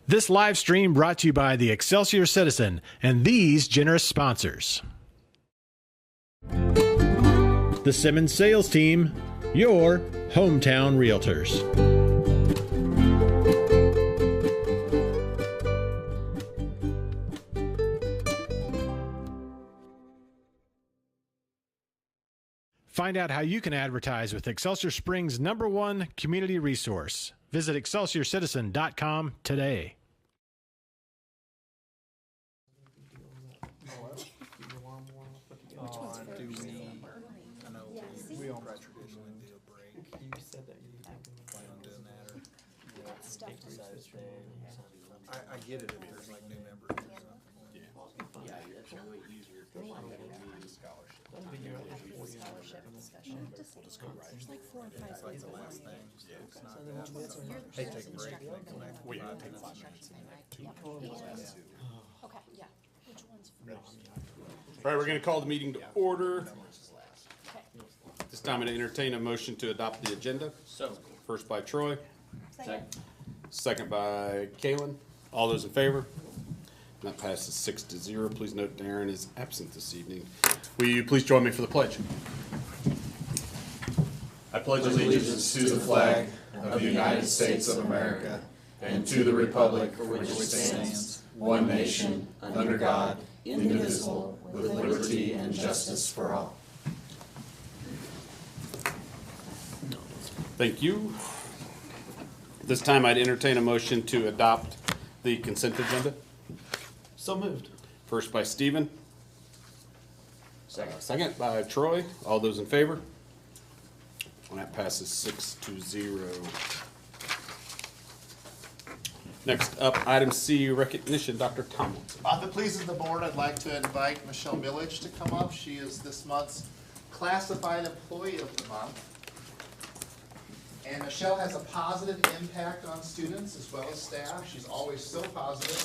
This live stream brought to you by the Excelsior Citizen and these generous sponsors. The Simmons Sales Team, your hometown realtors. Find out how you can advertise with Excelsior Springs' #1 community resource. Visit ExcelsiorCitizen.com today. I get it if there's like new members. Yeah, it's really easier for scholarship. Discussion. We'll just go right. There's like 4 or 5 It's like the last thing. So it's not bad. Hey, take a break and then come back. Well, yeah. Take 5 minutes. Okay, yeah. Which one's All right, we're going to call the meeting to order. This time I'm going to entertain a motion to adopt the agenda. So, First by Troy, second? second by Kalen. All those in favor? That passes 6-0. Please note Darren is absent this evening. Will you please join me for the pledge? I pledge Allegiance to the flag of the United States of America and to the republic for which it stands, one nation, under God, indivisible, with liberty and justice for all. Thank you. This time I'd entertain a motion to adopt the consent agenda. so moved. First by Stephen. Second by Troy. All those in favor? And that passes 6-0. Next up, item C, recognition, Dr. Tomlinson. If it pleases the board, I'd like to invite Michelle Millage to come up. She is this month's Classified Employee of the Month. And Michelle has a positive impact on students as well as staff. She's always so positive.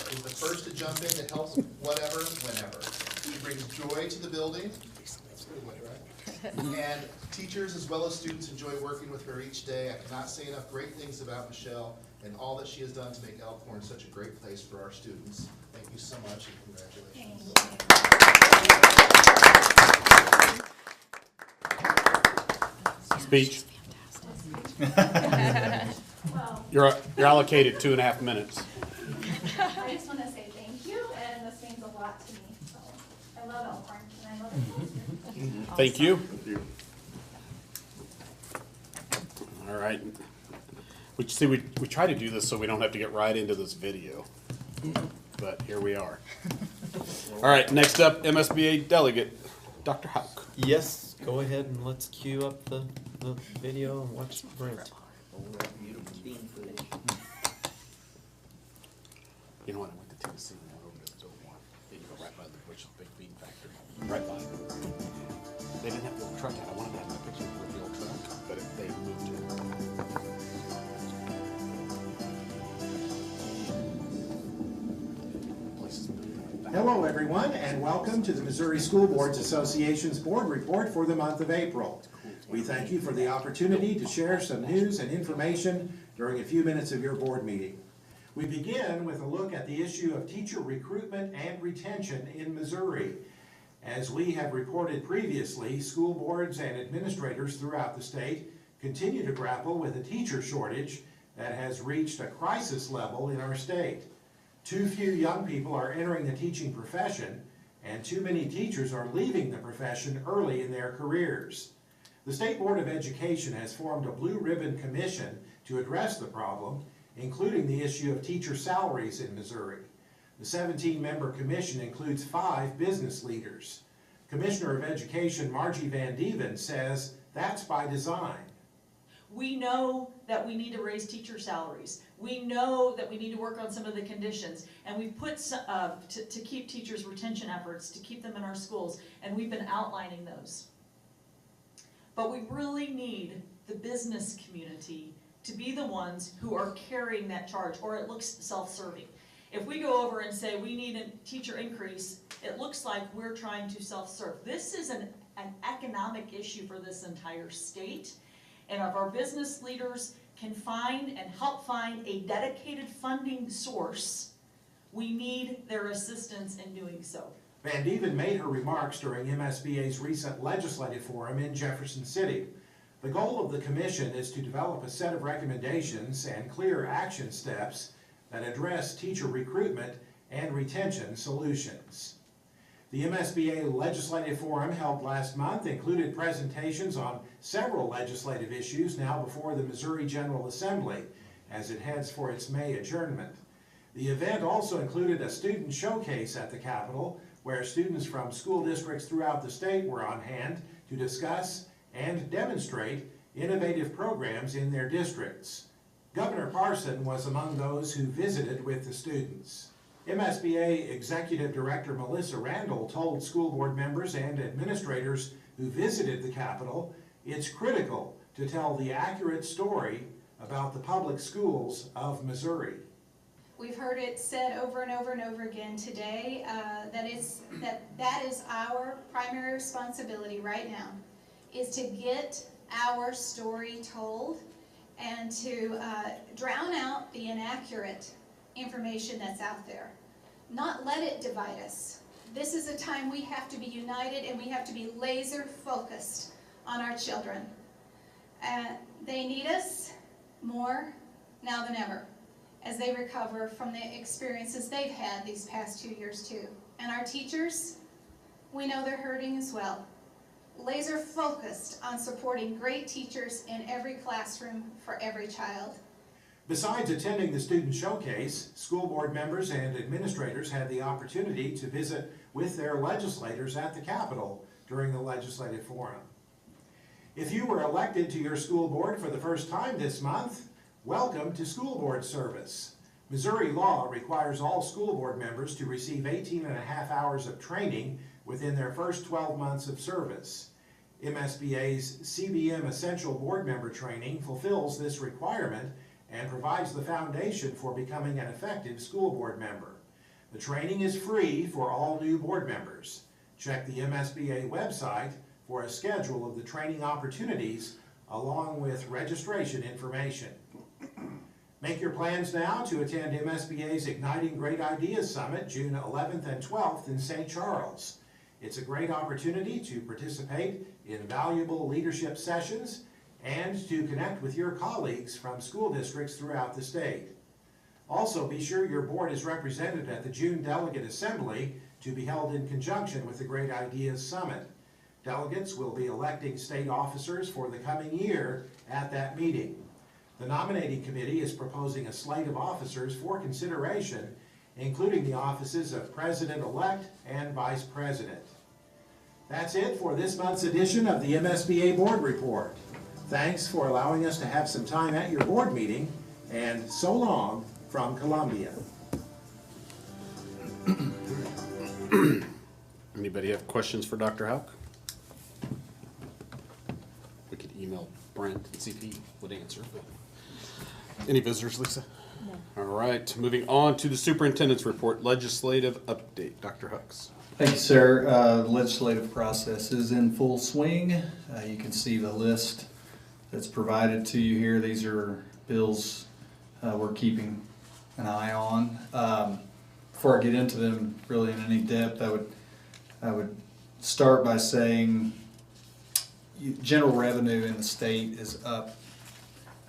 She's the first to jump in to help whatever, whenever. She brings joy to the building. That's pretty much right. And teachers as well as students enjoy working with her each day. I cannot say enough great things about Michelle and all that she has done to make Elkhorn such a great place for our students. Thank you so much and congratulations. Speech. You're allocated 2.5 minutes. I just want to say thank you, and this means a lot to me. So I love Elkhorn, and I love it. Thank you. All right. We try to do this so we don't have to get right into this video, but here we are. All right, next up, MSBA delegate, Dr. Hauk. Yes, go ahead and let's cue up the video and watch Brent. You know what? I went to Tennessee and went over to the one. They go right by the Bush's Big Bean Factory. Right by. They didn't have the old truck yet. I wanted to have my picture with the old truck, but they moved it. Hello, everyone, and welcome to the Missouri School Boards Association's Board Report for the month of April. We thank you for the opportunity to share some news and information during a few minutes of your board meeting. We begin with a look at the issue of teacher recruitment and retention in Missouri. As we have reported previously, school boards and administrators throughout the state continue to grapple with a teacher shortage that has reached a crisis level in our state. Too few young people are entering the teaching profession, and too many teachers are leaving the profession early in their careers. The State Board of Education has formed a Blue Ribbon Commission to address the problem, including the issue of teacher salaries in Missouri. The 17-member commission includes 5 business leaders. Commissioner of Education Margie Van Dieven says that's by design. We know that we need to raise teacher salaries. We know that we need to work on some of the conditions, and we put to keep teachers' retention efforts, to keep them in our schools, and we've been outlining those. But we really need the business community to be the ones who are carrying that charge, or it looks self-serving. If we go over and say we need a teacher increase, it looks like we're trying to self-serve. This is an economic issue for this entire state, and if our business leaders can find and help find a dedicated funding source, we need their assistance in doing so. Van Dieven made her remarks during MSBA's recent legislative forum in Jefferson City. The goal of the commission is to develop a set of recommendations and clear action steps that address teacher recruitment and retention solutions. The MSBA Legislative Forum held last month included presentations on several legislative issues now before the Missouri General Assembly as it heads for its May adjournment. The event also included a student showcase at the Capitol where students from school districts throughout the state were on hand to discuss and demonstrate innovative programs in their districts. Governor Parson was among those who visited with the students. MSBA Executive Director Melissa Randall told school board members and administrators who visited the Capitol it's critical to tell the accurate story about the public schools of Missouri. We've heard it said over and over and over again today that is our primary responsibility right now, is to get our story told and to drown out the inaccurate information that's out there. Not let it divide us. This is a time we have to be united and we have to be laser focused on our children. They need us more now than ever as they recover from the experiences they've had these past 2 years too. And our teachers, we know they're hurting as well. Laser focused on supporting great teachers in every classroom for every child. Besides attending the student showcase, school board members and administrators had the opportunity to visit with their legislators at the Capitol during the legislative forum. If you were elected to your school board for the first time this month, welcome to school board service. Missouri law requires all school board members to receive 18.5 hours of training within their first 12 months of service. MSBA's CBM Essential Board Member Training fulfills this requirement and provides the foundation for becoming an effective school board member. The training is free for all new board members. Check the MSBA website for a schedule of the training opportunities along with registration information. Make your plans now to attend MSBA's Igniting Great Ideas Summit June 11th and 12th in St. Charles. It's a great opportunity to participate in valuable leadership sessions and to connect with your colleagues from school districts throughout the state. Also, be sure your board is represented at the June Delegate Assembly to be held in conjunction with the Great Ideas Summit. Delegates will be electing state officers for the coming year at that meeting. The nominating committee is proposing a slate of officers for consideration, including the offices of President-elect and Vice President. That's it for this month's edition of the MSBA Board Report. Thanks for allowing us to have some time at your board meeting, and so long from Columbia. Anybody have questions for Dr. Houck? We could email Brent and see if he would answer. Any visitors, Lisa? No. All right, moving on to the superintendent's report, legislative update. Dr. Hucks. Thank you, sir. The legislative process is in full swing. You can see the list that's provided to you here. These are bills we're keeping an eye on. Before I get into them really in any depth, I would start by saying general revenue in the state is up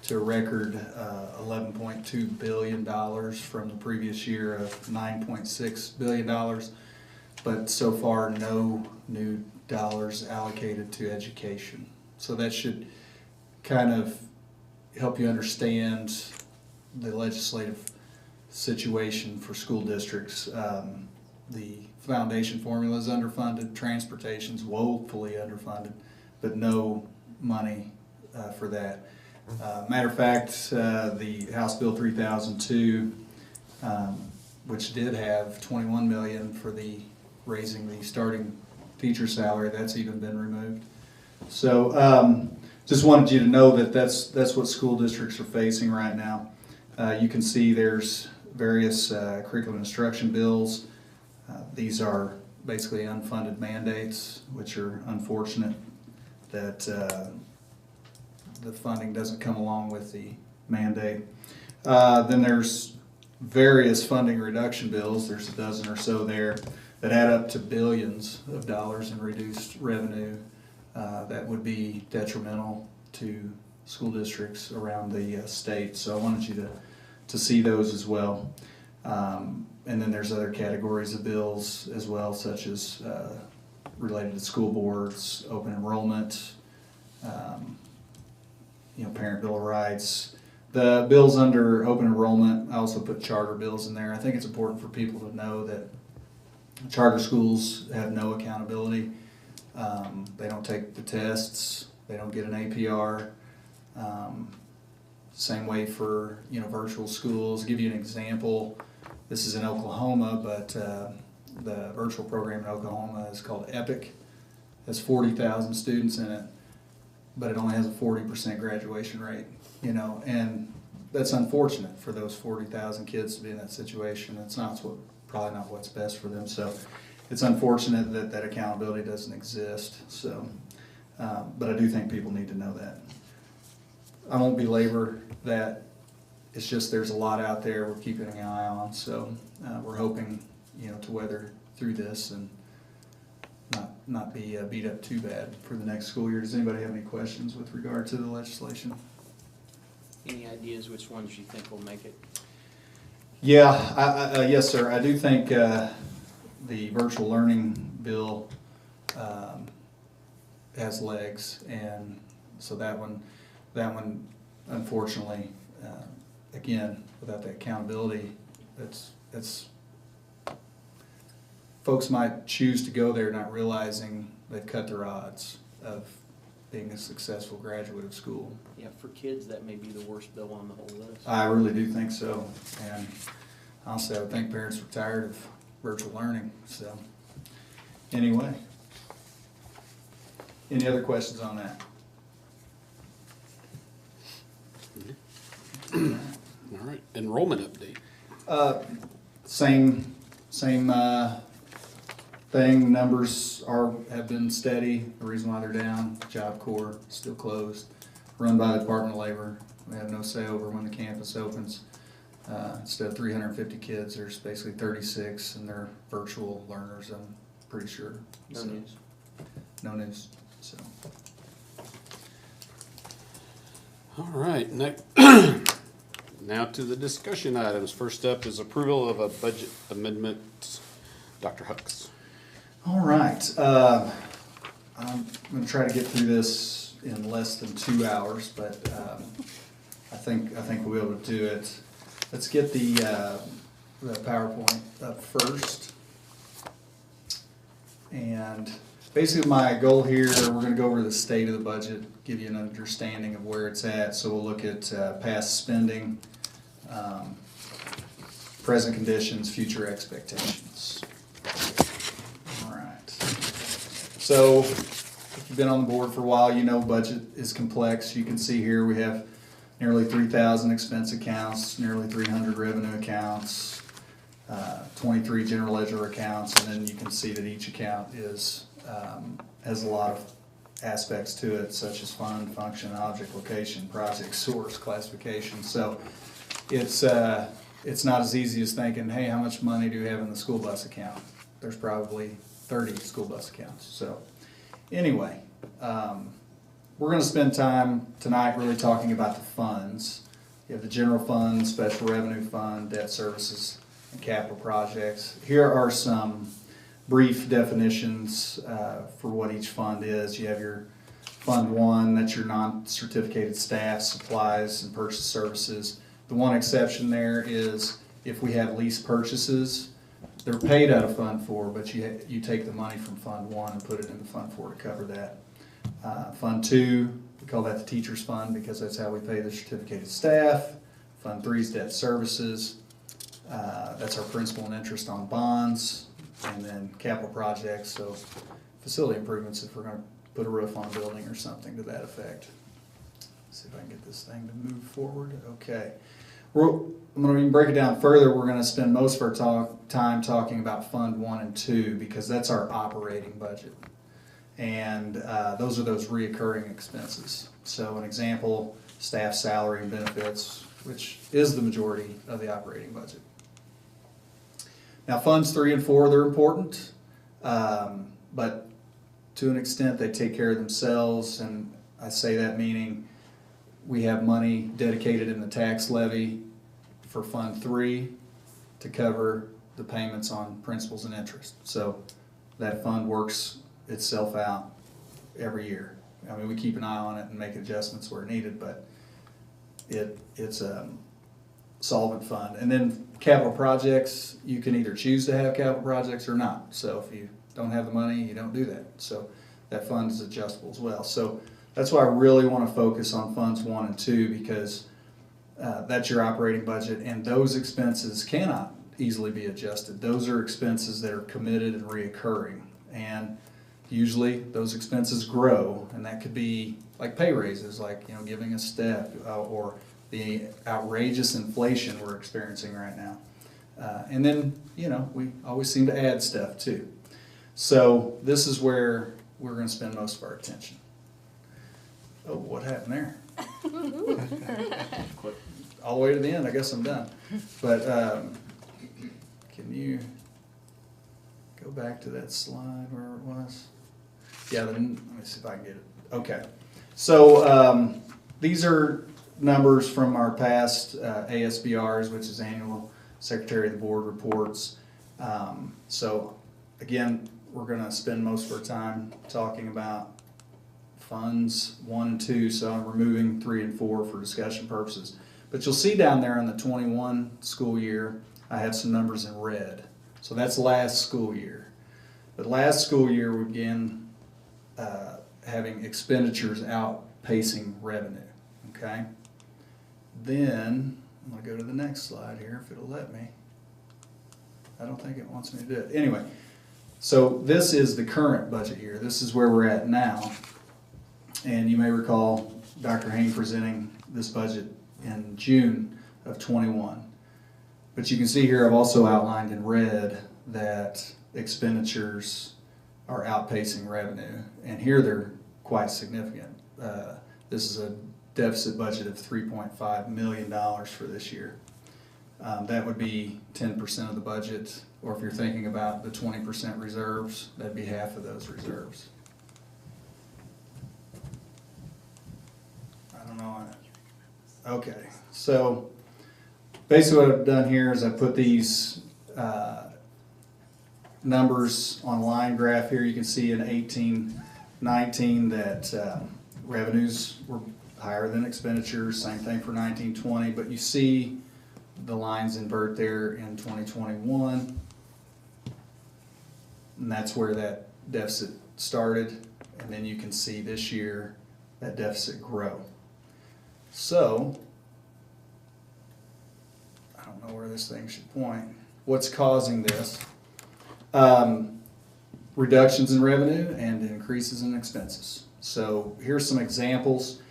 to a record $11.2 billion from the previous year of $9.6 billion. But so far, no new dollars allocated to education. So that should kind of help you understand the legislative situation for school districts. The foundation formula is underfunded, transportation's woefully underfunded, but no money for that. Matter of fact, the House Bill 3002, which did have $21 million for the raising the starting teacher salary, that's even been removed. So just wanted you to know that that's what school districts are facing right now. You can see there's various curriculum instruction bills. These are basically unfunded mandates, which are unfortunate that the funding doesn't come along with the mandate. Then there's various funding reduction bills. There's a dozen or so there that add up to billions of dollars in reduced revenue that would be detrimental to school districts around the state. So I wanted you to see those as well. And then there's other categories of bills as well, such as related to school boards, open enrollment, Parent Bill of Rights. The bills under open enrollment, I also put charter bills in there. I think it's important for people to know that charter schools have no accountability. They don't take the tests. They don't get an APR. Same way for virtual schools. I'll give you an example. This is in Oklahoma, but the virtual program in Oklahoma is called EPIC. It has 40,000 students in it, but it only has a 40% graduation rate. And that's unfortunate for those 40,000 kids to be in that situation. It's probably not what's best for them. So it's unfortunate that accountability doesn't exist. So, but I do think people need to know that. I won't belabor that. It's just there's a lot out there we're keeping an eye on. So we're hoping to weather through this and not be beat up too bad for the next school year. Does anybody have any questions with regard to the legislation? Any ideas which ones you think will make it? Yeah, yes, sir. I do think the virtual learning bill has legs, and so that one, unfortunately, again, without the accountability, it's folks might choose to go there not realizing they've cut their odds of being a successful graduate of school. Yeah, for kids, that may be the worst bill on the whole list. I really do think so, and honestly, I would think parents were tired of virtual learning. So, anyway, any other questions on that? All right, enrollment update. Same thing. Numbers have been steady. The reason why they're down, Job Corps still closed, run by the Department of Labor. We have no say over when the campus opens. Instead of 350 kids, there's basically 36, and they're virtual learners, I'm pretty sure. No news. No news. So. All right, next. Now to the discussion items. First up is approval of a budget amendment. Dr. Hucks. All right. I'm going to try to get through this in less than 2 hours, but I think we'll be able to do it. Let's get the PowerPoint up first. And basically my goal here, we're going to go over the state of the budget, give you an understanding of where it's at. So we'll look at past spending, present conditions, future expectations. All right. So if you've been on the board for a while, you know budget is complex. You can see here we have nearly 3,000 expense accounts, nearly 300 revenue accounts, 23 general ledger accounts, and then you can see that each account has a lot of aspects to it, such as fund, function, object, location, project, source, classification. So it's not as easy as thinking, hey, how much money do you have in the school bus account? There's probably 30 school bus accounts. So anyway, we're going to spend time tonight really talking about the funds. You have the general fund, special revenue fund, debt services, and capital projects. Here are some brief definitions for what each fund is. You have your Fund 1, that's your non-certificated staff, supplies, and purchase services. The one exception there is if we have lease purchases, they're paid out of Fund 4, but you take the money from Fund 1 and put it into Fund 4 to cover that. Fund 2, we call that the teacher's fund because that's how we pay the certificated staff. Fund 3 is debt services. That's our principal and interest on bonds. And then capital projects, so facility improvements if we're going to put a roof on a building or something to that effect. Let's see if I can get this thing to move forward. Okay. I'm going to break it down further. We're going to spend most of our time talking about Fund 1 and 2 because that's our operating budget. And those are those reoccurring expenses. So an example, staff salary and benefits, which is the majority of the operating budget. Now, funds 3 and 4, they're important, but to an extent they take care of themselves, and I say that meaning we have money dedicated in the tax levy for Fund 3 to cover the payments on principals and interest. So that fund works itself out every year. I mean, we keep an eye on it and make adjustments where needed, but it's a solvent fund. And then capital projects, you can either choose to have capital projects or not. So if you don't have the money, you don't do that. So that fund is adjustable as well. So that's why I really want to focus on funds 1 and 2, because that's your operating budget, and those expenses cannot easily be adjusted. Those are expenses that are committed and reoccurring, and usually those expenses grow, and that could be like pay raises, like giving a step, or the outrageous inflation we're experiencing right now. And then we always seem to add stuff too. So this is where we're going to spend most of our attention. Oh, what happened there? All the way to the end. I guess I'm done. But can you go back to that slide where it was? Yeah, let me see if I can get it. Okay. So these are numbers from our past ASBRs, which is Annual Secretary of the Board Reports. So again, we're going to spend most of our time talking about funds 1 and 2, so I'm removing 3 and 4 for discussion purposes. But you'll see down there in the 21 school year, I have some numbers in red. So that's last school year. But last school year, we began having expenditures outpacing revenue, okay? Then, I'm going to go to the next slide here, if it'll let me. I don't think it wants me to do it. Anyway, so this is the current budget year. This is where we're at now. And you may recall Dr. Hain presenting this budget in June of 21. But you can see here I've also outlined in red that expenditures are outpacing revenue. And here they're quite significant. This is a deficit budget of $3.5 million for this year. That would be 10% of the budget, or if you're thinking about the 20% reserves, that'd be half of those reserves. I don't know. Okay, so basically what I've done here is I put these numbers on a line graph here. You can see in 18-19 that revenues were higher than expenditures, same thing for 19-20, but you see the lines invert there in 2021, and that's where that deficit started, and then you can see this year that deficit grow. So, I don't know where this thing should point. What's causing this? Reductions in revenue and increases in expenses. So here's some examples.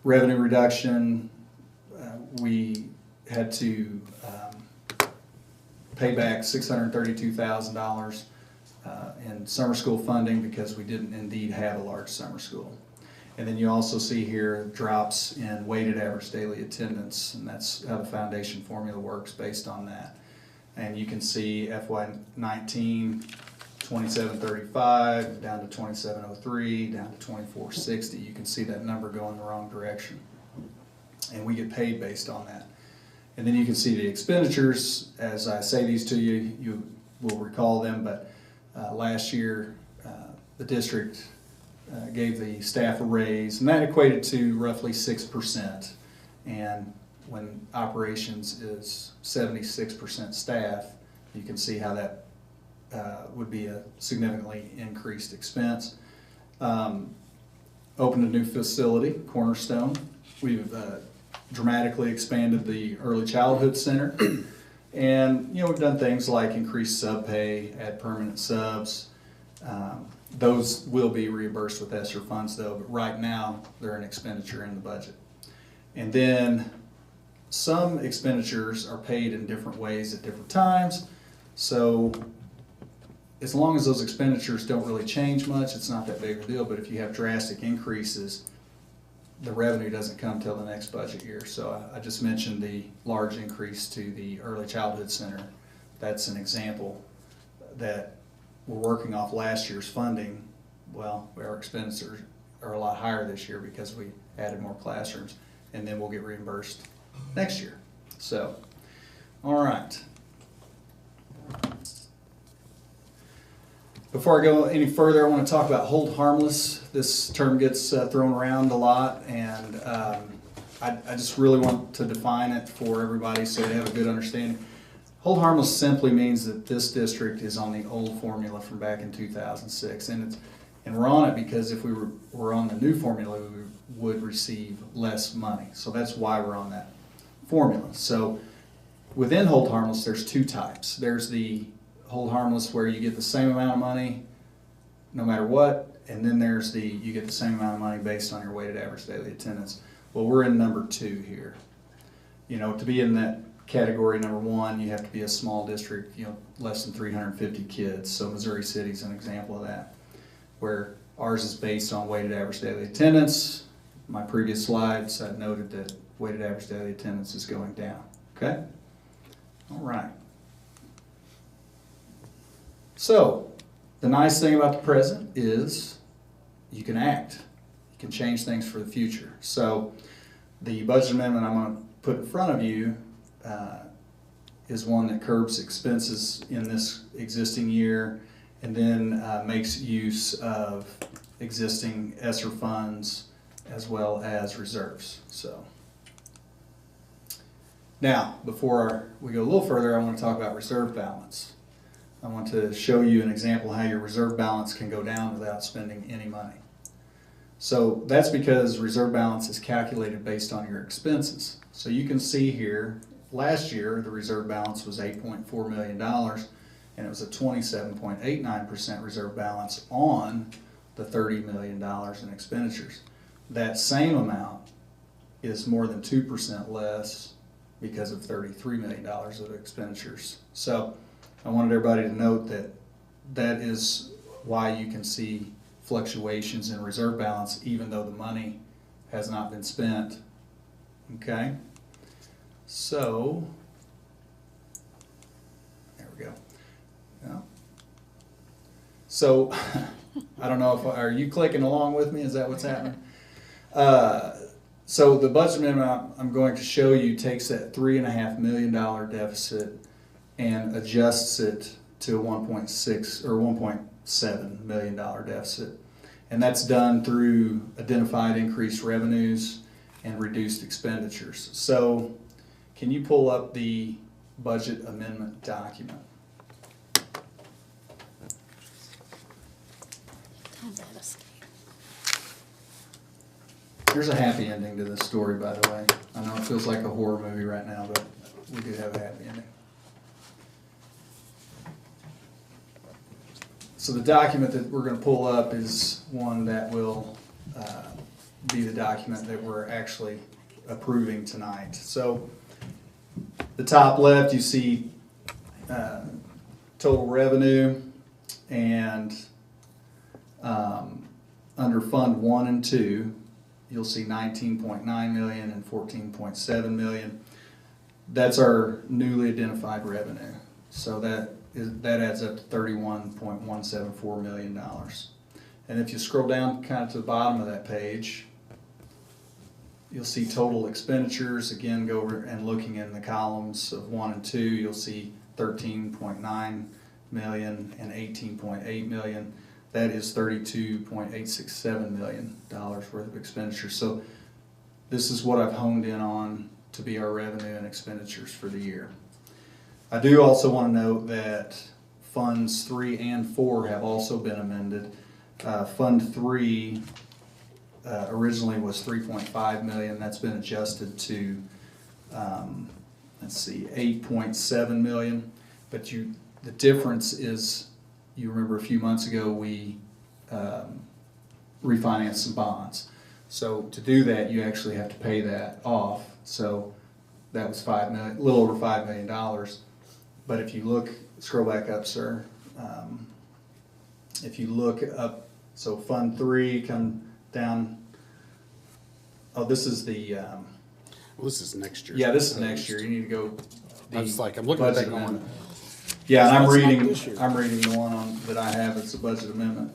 Revenue reduction, we had to pay back $632,000 in summer school funding because we didn't indeed have a large summer school. And then you also see here drops in weighted average daily attendance, and that's how the foundation formula works based on that. And you can see FY19, 2735 down to 2703 down to 2460. You can see that number going the wrong direction, and we get paid based on that. And then you can see the expenditures. As I say these to you, you will recall them, but last year the district gave the staff a raise, and that equated to roughly 6%. And when operations is 76% staff, you can see how that would be a significantly increased expense. Opened a new facility, Cornerstone. We've dramatically expanded the early childhood center. And we've done things like increase sub pay, add permanent subs. Those will be reimbursed with ESSER funds though, but right now they're an expenditure in the budget. And then some expenditures are paid in different ways at different times. So as long as those expenditures don't really change much, it's not that big of a deal. But if you have drastic increases, the revenue doesn't come till the next budget year. So I just mentioned the large increase to the Early Childhood Center. That's an example that we're working off last year's funding. Well, our expenditures are a lot higher this year because we added more classrooms, and then we'll get reimbursed next year. So, all right. Before I go any further, I want to talk about hold harmless. This term gets thrown around a lot, and I just really want to define it for everybody so they have a good understanding. Hold harmless simply means that this district is on the old formula from back in 2006, and we're on it because if we were on the new formula, we would receive less money. So that's why we're on that formula. So within hold harmless, there's two types. There's the hold harmless where you get the same amount of money no matter what, and then there's the you get the same amount of money based on your weighted average daily attendance. Well, we're in number 2 here. You know, to be in that category number 1, you have to be a small district, you know, less than 350 kids. So Missouri City's an example of that, where ours is based on weighted average daily attendance. My previous slides, I noted that weighted average daily attendance is going down. Okay? All right. So, the nice thing about the present is you can act. You can change things for the future. So, the budget amendment I'm going to put in front of you is one that curbs expenses in this existing year and then makes use of existing ESSER funds as well as reserves. So, now, before we go a little further, I want to talk about reserve balance. I want to show you an example of how your reserve balance can go down without spending any money. So that's because reserve balance is calculated based on your expenses. So you can see here, last year the reserve balance was $8.4 million, and it was a 27.89% reserve balance on the $30 million in expenditures. That same amount is more than 2% less because of $33 million of expenditures. So I wanted everybody to note that that is why you can see fluctuations in reserve balance even though the money has not been spent. Okay? So, there we go. Yeah. So, I don't know if, are you clicking along with me? Is that what's happening? So the budget amendment I'm going to show you takes that $3.5 million deficit and adjusts it to a $1.6 or $1.7 million deficit. And that's done through identified increased revenues and reduced expenditures. So can you pull up the budget amendment document? Here's a happy ending to this story, by the way. I know it feels like a horror movie right now, but we do have a happy ending. So the document that we're going to pull up is one that will be the document that we're actually approving tonight. So the top left, you see total revenue, and under Fund 1 and 2, you'll see $19.9 million and $14.7 million. That's our newly identified revenue. So that adds up to $31.174 million. And if you scroll down kind of to the bottom of that page, you'll see total expenditures. Again, go over and looking in the columns of 1 and 2, you'll see $13.9 million and $18.8 million. That is $32.867 million worth of expenditures. So this is what I've honed in on to be our revenue and expenditures for the year. I do also want to note that Funds 3 and 4 have also been amended. Fund 3 originally was $3.5 million. That's been adjusted to, let's see, $8.7 million. But the difference is, you remember a few months ago we refinanced some bonds. So to do that, you actually have to pay that off. So that was $5 million, a little over $5 million. But if you look, scroll back up, sir. If you look up, so Fund 3 come down Oh, this is the, Well, this is next year. yeah, this is next year. You need to go. I was like, I'm looking at that budget going, amendment. Yeah, and That's not this year. I'm reading the one on, that I have, it's a budget amendment.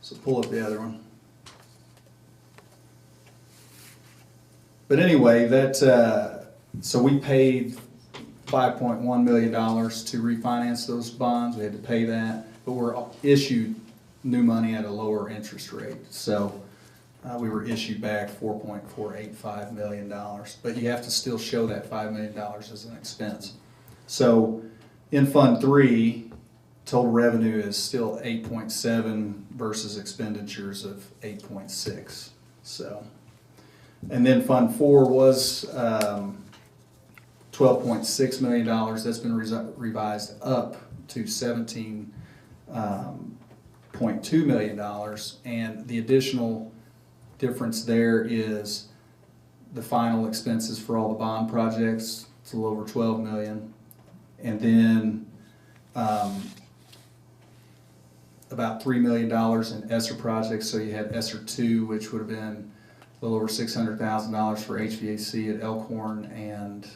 So pull up the other one. But anyway, so we paid $5.1 million to refinance those bonds. We had to pay that, but we're issued new money at a lower interest rate. So we were issued back $4.485 million, but you have to still show that $5 million as an expense. So in Fund 3, total revenue is still 8.7 versus expenditures of 8.6. So, and then Fund 4 was $12.6 million. That's been revised up to $17.2 million, and the additional difference there is the final expenses for all the bond projects. It's a little over $12 million, and then about $3 million in ESSER projects. So you had ESSER 2, which would have been a little over $600,000 for HVAC at Elkhorn and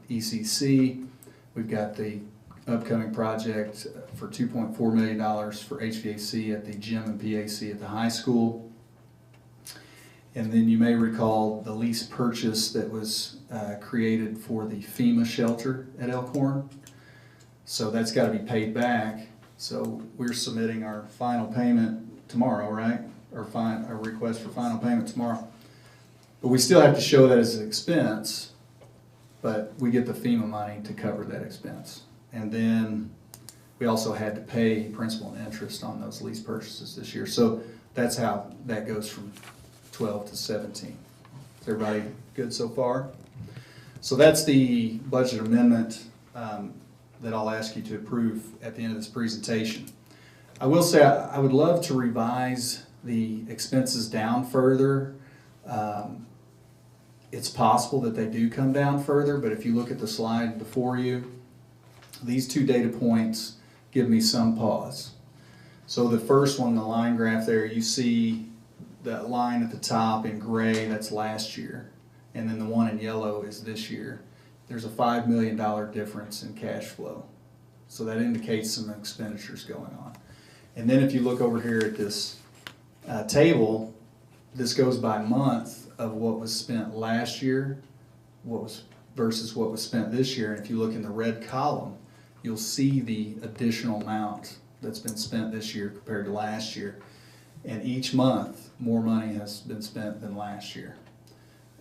ECC. We've got the upcoming project for $2.4 million for HVAC at the gym and PAC at the high school. And then you may recall the lease purchase that was created for the FEMA shelter at Elkhorn. So that's got to be paid back. So we're submitting our final payment tomorrow, right? Or our request for final payment tomorrow. But we still have to show that as an expense, but we get the FEMA money to cover that expense. And then we also had to pay principal and interest on those lease purchases this year. So that's how that goes from 12 to 17. Is everybody good so far? So that's the budget amendment that I'll ask you to approve at the end of this presentation. I will say I would love to revise the expenses down further. It's possible that they do come down further, but if you look at the slide before you, these two data points give me some pause. So the first one, the line graph there, you see that line at the top in gray, that's last year, and then the one in yellow is this year. There's a $5 million difference in cash flow. So that indicates some expenditures going on. And then if you look over here at this table, this goes by month of what was spent last year, versus what was spent this year. And if you look in the red column, you'll see the additional amount that's been spent this year compared to last year. And each month, more money has been spent than last year.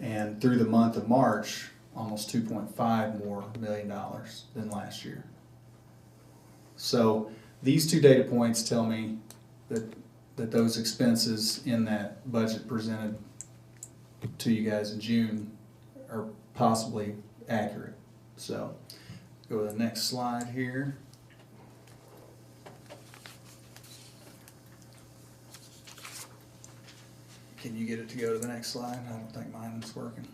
And through the month of March, almost $2.5 million more than last year. So these two data points tell me that those expenses in that budget presented to you guys in June are possibly accurate. So go to the next slide here. Can you get it to go to the next slide? I don't think mine is working.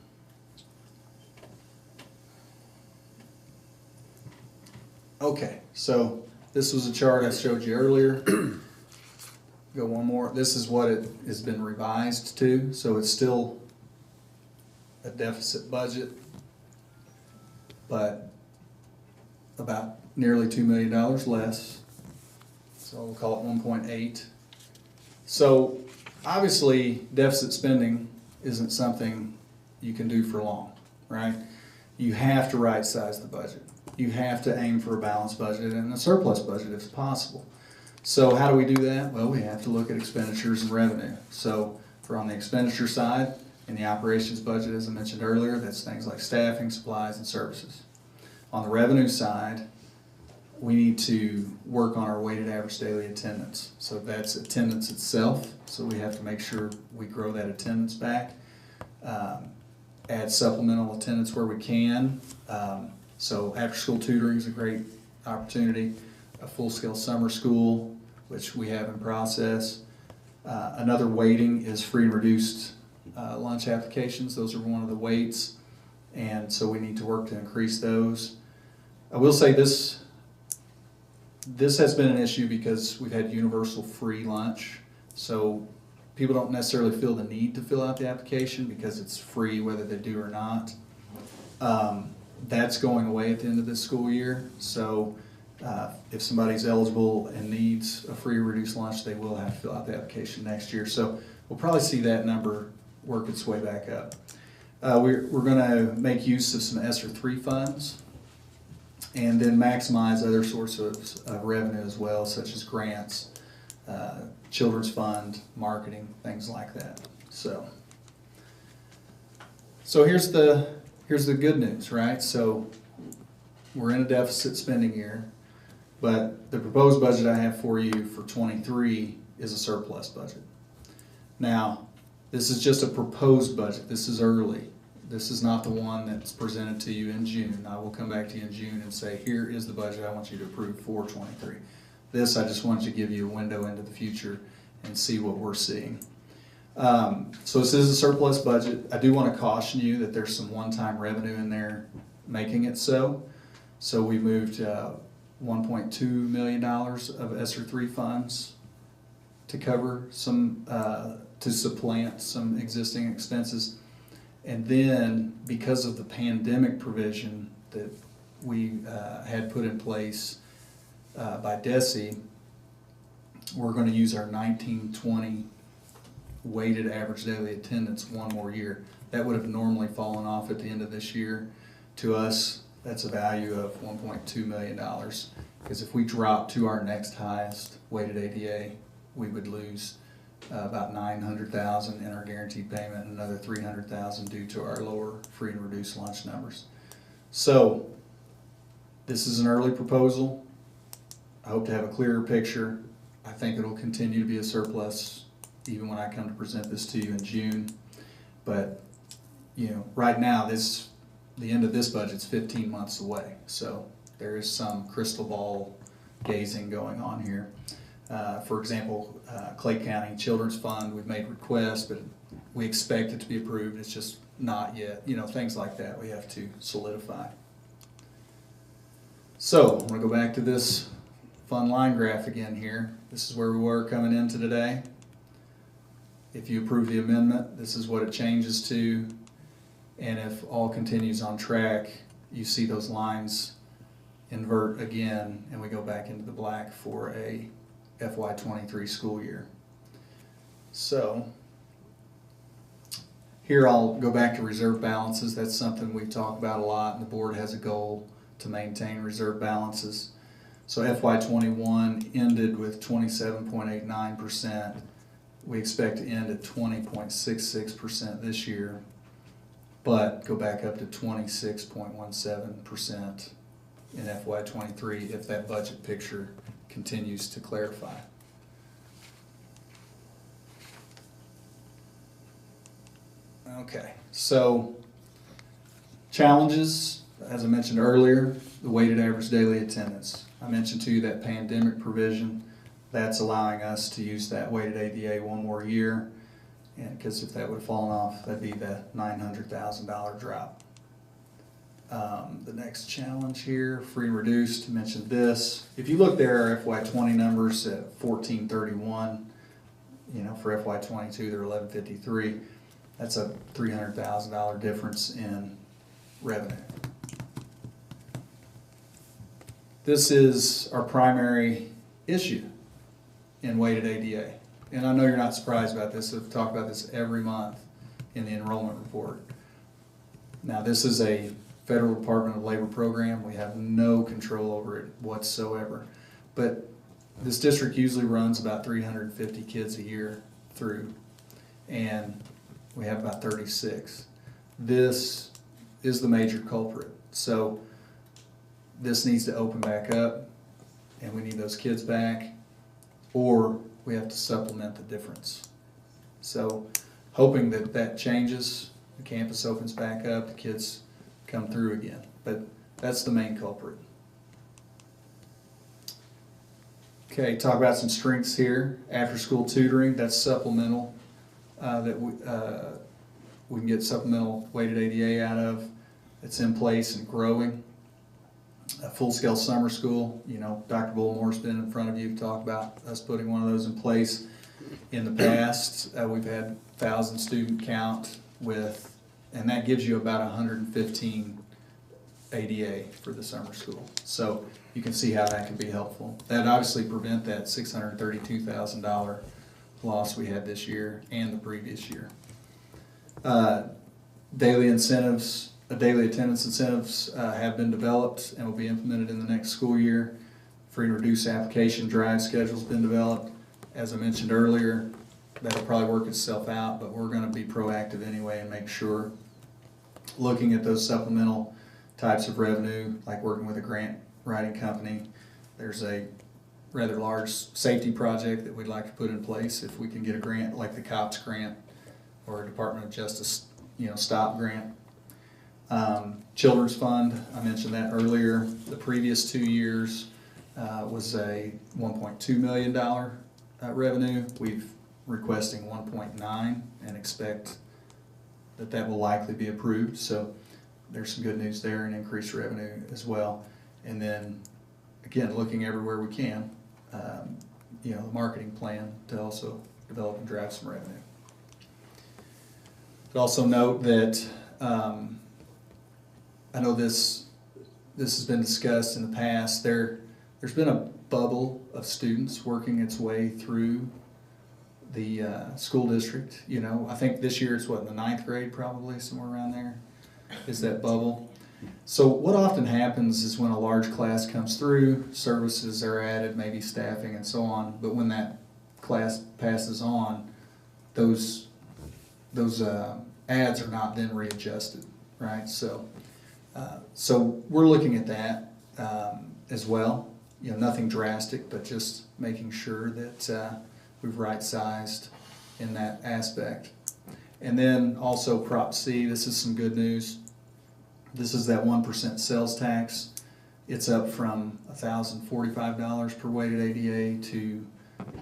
Okay, so this was a chart I showed you earlier. Go one more. This is what it has been revised to. So it's still a deficit budget, but about nearly $2 million less. So we'll call it 1.8. So obviously deficit spending isn't something you can do for long, right? You have to right size the budget. You have to aim for a balanced budget and a surplus budget if possible. So how do we do that? Well, we have to look at expenditures and revenue. So for on the expenditure side, in the operations budget, as I mentioned earlier, that's things like staffing, supplies, and services. On the revenue side, we need to work on our weighted average daily attendance. So that's attendance itself. So we have to make sure we grow that attendance back. Add supplemental attendance where we can. So after-school tutoring is a great opportunity. A full-scale summer school, which we have in process. Another weighting is free and reduced lunch applications. Those are one of the weights, and so we need to work to increase those. I will say this has been an issue because we've had universal free lunch. So people don't necessarily feel the need to fill out the application because it's free whether they do or not. That's going away at the end of this school year. So if somebody's eligible and needs a free or reduced lunch, they will have to fill out the application next year. So we'll probably see that number work its way back up. We're going to make use of some ESSER 3 funds and then maximize other sources of revenue as well, such as grants, children's fund, marketing, things like that. So here's the good news, right? So we're in a deficit spending year, but the proposed budget I have for you for 23 is a surplus budget. Now, this is just a proposed budget. This is early. This is not the one that's presented to you in June. I will come back to you in June and say, here is the budget I want you to approve for 23. This, I just wanted to give you a window into the future and see what we're seeing. So this is a surplus budget. I do want to caution you that there's some one-time revenue in there making it so. So we moved $1.2 million of ESSER 3 funds to cover some, to supplant some existing expenses. And then because of the pandemic provision that we had put in place by DESE, we're going to use our 1920 weighted average daily attendance one more year. That would have normally fallen off at the end of this year. To us, that's a value of $1.2 million. Because if we drop to our next highest weighted ADA, we would lose about $900,000 in our guaranteed payment and another $300,000 due to our lower free and reduced lunch numbers. So this is an early proposal. I hope to have a clearer picture. I think it'll continue to be a surplus even when I come to present this to you in June. But you know, right now the end of this budget's 15 months away. So there is some crystal ball gazing going on here. For example, Clay County Children's Fund, we've made requests, but we expect it to be approved. It's just not yet. You know, things like that we have to solidify. So I'm going to go back to this fun line graph again here. This is where we were coming into today. If you approve the amendment, this is what it changes to. And if all continues on track, you see those lines invert again, and we go back into the black for a FY23 school year. So here I'll go back to reserve balances. That's something we've talked about a lot, and the board has a goal to maintain reserve balances. So FY21 ended with 27.89%. We expect to end at 20.66% this year, but go back up to 26.17% in FY23 if that budget picture continues to clarify. Okay, so challenges, as I mentioned earlier, the weighted average daily attendance. I mentioned to you that pandemic provision. That's allowing us to use that weighted ADA one more year, and because if that would have fallen off, that'd be the $900,000 drop. The next challenge here, free and reduced, mentioned this. If you look there, our FY20 numbers at 1431, you know, for FY22 they're 1153. That's a $300,000 difference in revenue. This is our primary issue in weighted ADA. And I know you're not surprised about this. I've talked about this every month in the enrollment report. Now this is a Federal Department of Labor program. We have no control over it whatsoever. But this district usually runs about 350 kids a year through, and we have about 36. This is the major culprit. So this needs to open back up, and we need those kids back, or we have to supplement the difference. So hoping that that changes, the campus opens back up, the kids come through again. But that's the main culprit. Okay, talk about some strengths here. After school tutoring, that's supplemental, that we can get supplemental weighted ADA out of. It's in place and growing. A full-scale summer school, you know, Dr. Bullmore's been in front of you to talk about us putting one of those in place. In the past, we've had 1,000 student count with, and that gives you about 115 ADA for the summer school. So you can see how that could be helpful. That obviously prevent that $632,000 loss we had this year and the previous year. Daily incentives, daily attendance incentives have been developed and will be implemented in the next school year. Free and reduced application drive schedule's been developed. As I mentioned earlier, that'll probably work itself out, but we're gonna be proactive anyway and make sure, looking at those supplemental types of revenue, like working with a grant writing company. There's a rather large safety project that we'd like to put in place if we can get a grant like the COPS grant or a Department of Justice, STOP grant. Children's Fund, I mentioned that earlier. The previous 2 years was a $1.2 million revenue. We've requesting 1.9 and expect that will likely be approved. So there's some good news there and increased revenue as well. And then again, looking everywhere we can, the marketing plan to also develop and drive some revenue. But also note that I know this has been discussed in the past. There's been a bubble of students working its way through the school district. I think this year it's in the 9th grade, probably somewhere around there is that bubble. So what often happens is when a large class comes through, services are added, maybe staffing and so on, but when that class passes on, those ads are not then readjusted, right? So we're looking at that as well. Nothing drastic, but just making sure that we've right-sized in that aspect. And then also Prop C, this is some good news. This is that 1% sales tax. It's up from $1,045 per weighted ADA to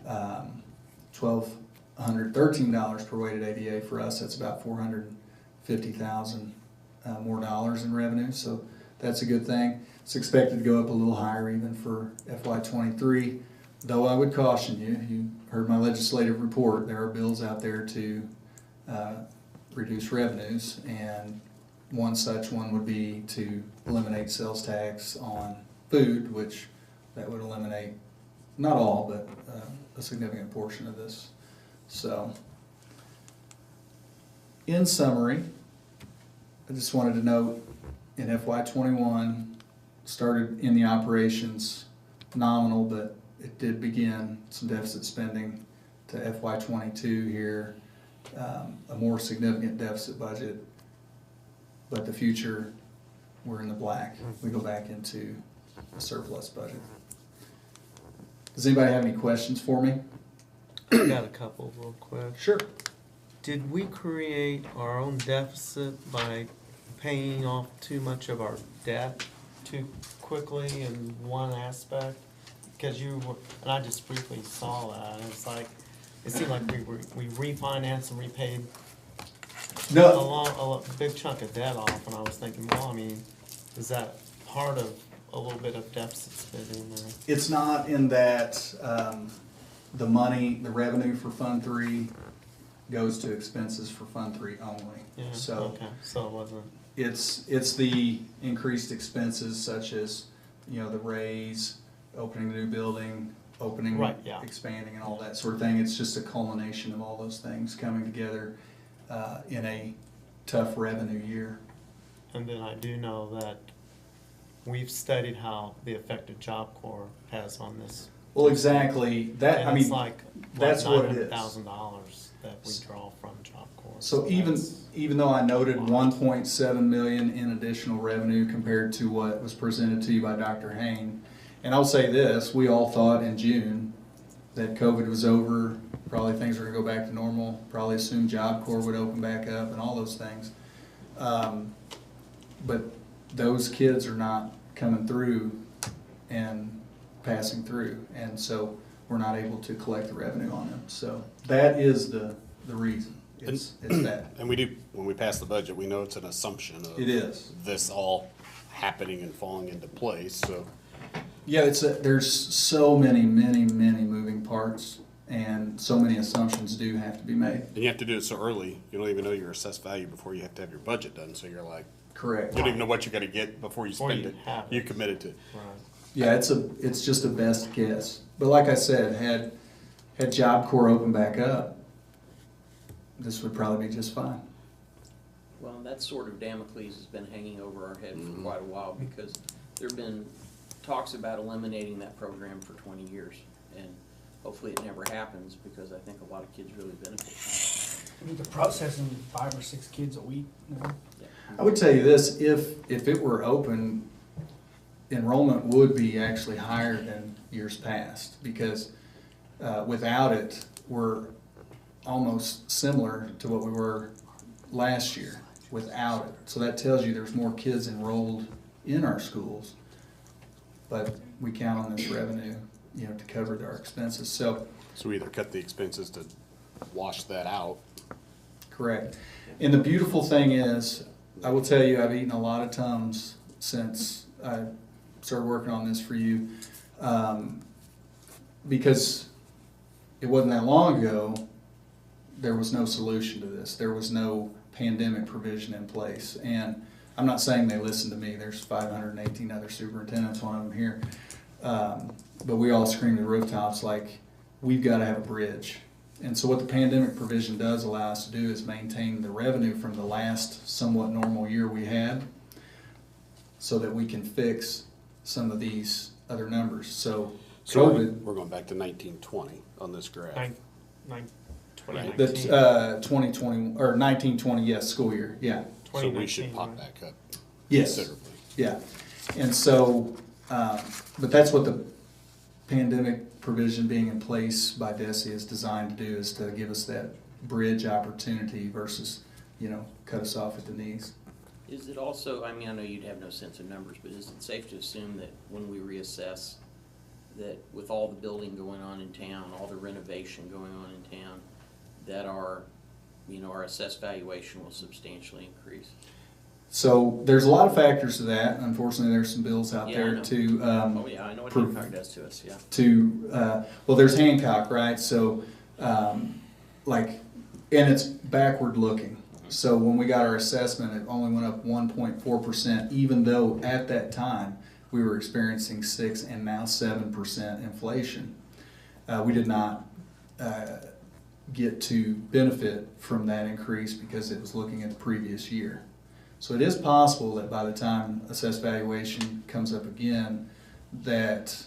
$1,213 per weighted ADA. For us, that's about $450,000 more dollars in revenue. So that's a good thing. It's expected to go up a little higher even for FY23. Though I would caution you heard my legislative report, there are bills out there to reduce revenues, and one such one would be to eliminate sales tax on food, which that would eliminate not all, but a significant portion of this. So, in summary, I just wanted to note in FY21, started in the operations nominal, but it did begin some deficit spending to FY22 here, a more significant deficit budget. But the future, we're in the black. We go back into a surplus budget. Does anybody have any questions for me? I got a couple real quick. Sure. Did we create our own deficit by paying off too much of our debt too quickly in one aspect? Because and I just briefly saw that, and it's like, it seemed like we refinanced and repaid a big chunk of debt off, and I was thinking, well, I mean, is that part of a little bit of deficit spending there? It's not in that the revenue for Fund 3 goes to expenses for Fund 3 only. Yeah, so okay, so it wasn't. It's the increased expenses such as, the raise, opening the new building, expanding and all that sort of thing. It's just a culmination of all those things coming together in a tough revenue year. And then I do know that we've studied how the effect of Job Corps has on this. Well, exactly. That's what it is. $900,000 that we draw from Job Corps. So even though I noted 1.7 million in additional revenue compared to what was presented to you by Dr. Hain, and I'll say this, we all thought in June that COVID was over, probably things were going to go back to normal, probably assumed Job Corps would open back up and all those things. But those kids are not coming through and passing through, and so we're not able to collect the revenue on them. So that is the reason. It's that. And we do, when we pass the budget, we know it's an assumption of it is this all happening and falling into place. So yeah, there's so many moving parts, and so many assumptions do have to be made. And you have to do it so early, you don't even know your assessed value before you have to have your budget done, so you're like, Correct. you don't even know what you're gonna get before you Before spend you it. have it. You committed to. Right. Yeah, it's just a best guess. But like I said, had Job Corps open back up, this would probably be just fine. Well, that sort of Damocles has been hanging over our head for quite a while because there've been talks about eliminating that program for 20 years. And hopefully it never happens because I think a lot of kids really benefit from I mean, they're processing 5 or 6 kids a week, you know? it. I would tell you this, if it were open, enrollment would be actually higher than years past, because without it, we're almost similar to what we were last year without it. So that tells you there's more kids enrolled in our schools, but we count on this revenue, you know, to cover our expenses. So, So we either cut the expenses to wash that out. correct. And the beautiful thing is, I will tell you, I've eaten a lot of Tums since I started working on this for you, because it wasn't that long ago, there was no solution to this. There was no pandemic provision in place. And I'm not saying they listened to me. There's 518 other superintendents, one of them here. But we all screamed the rooftops like, we've got to have a bridge. And so what the pandemic provision does allow us to do is maintain the revenue from the last somewhat normal year we had so that we can fix some of these other numbers. So So COVID, we're going back to 1920 on this graph. 2019. the 2020 or 1920, yes, school year, yeah. So we should 2019, pop right? back up Yes. considerably. Yeah, and so, but that's what the pandemic provision being in place by DESE is designed to do, is to give us that bridge opportunity versus, you know, cut us off at the knees. Is it also, I mean, I know you'd have no sense of numbers, but is it safe to assume that when we reassess, that with all the building going on in town, all the renovation going on in town, that our, you know, our assessed valuation will substantially increase? So there's a lot of factors to that. Unfortunately, there's some bills out Yeah, I there know. to, Oh, yeah, I know what prov- Hancock does to us, yeah. well, there's Hancock, right? So, like, and it's backward looking. So when we got our assessment, it only went up 1.4%, even though at that time we were experiencing 6 and now 7% inflation. We did not get to benefit from that increase because it was looking at the previous year. So it is possible that by the time assessed valuation comes up again, that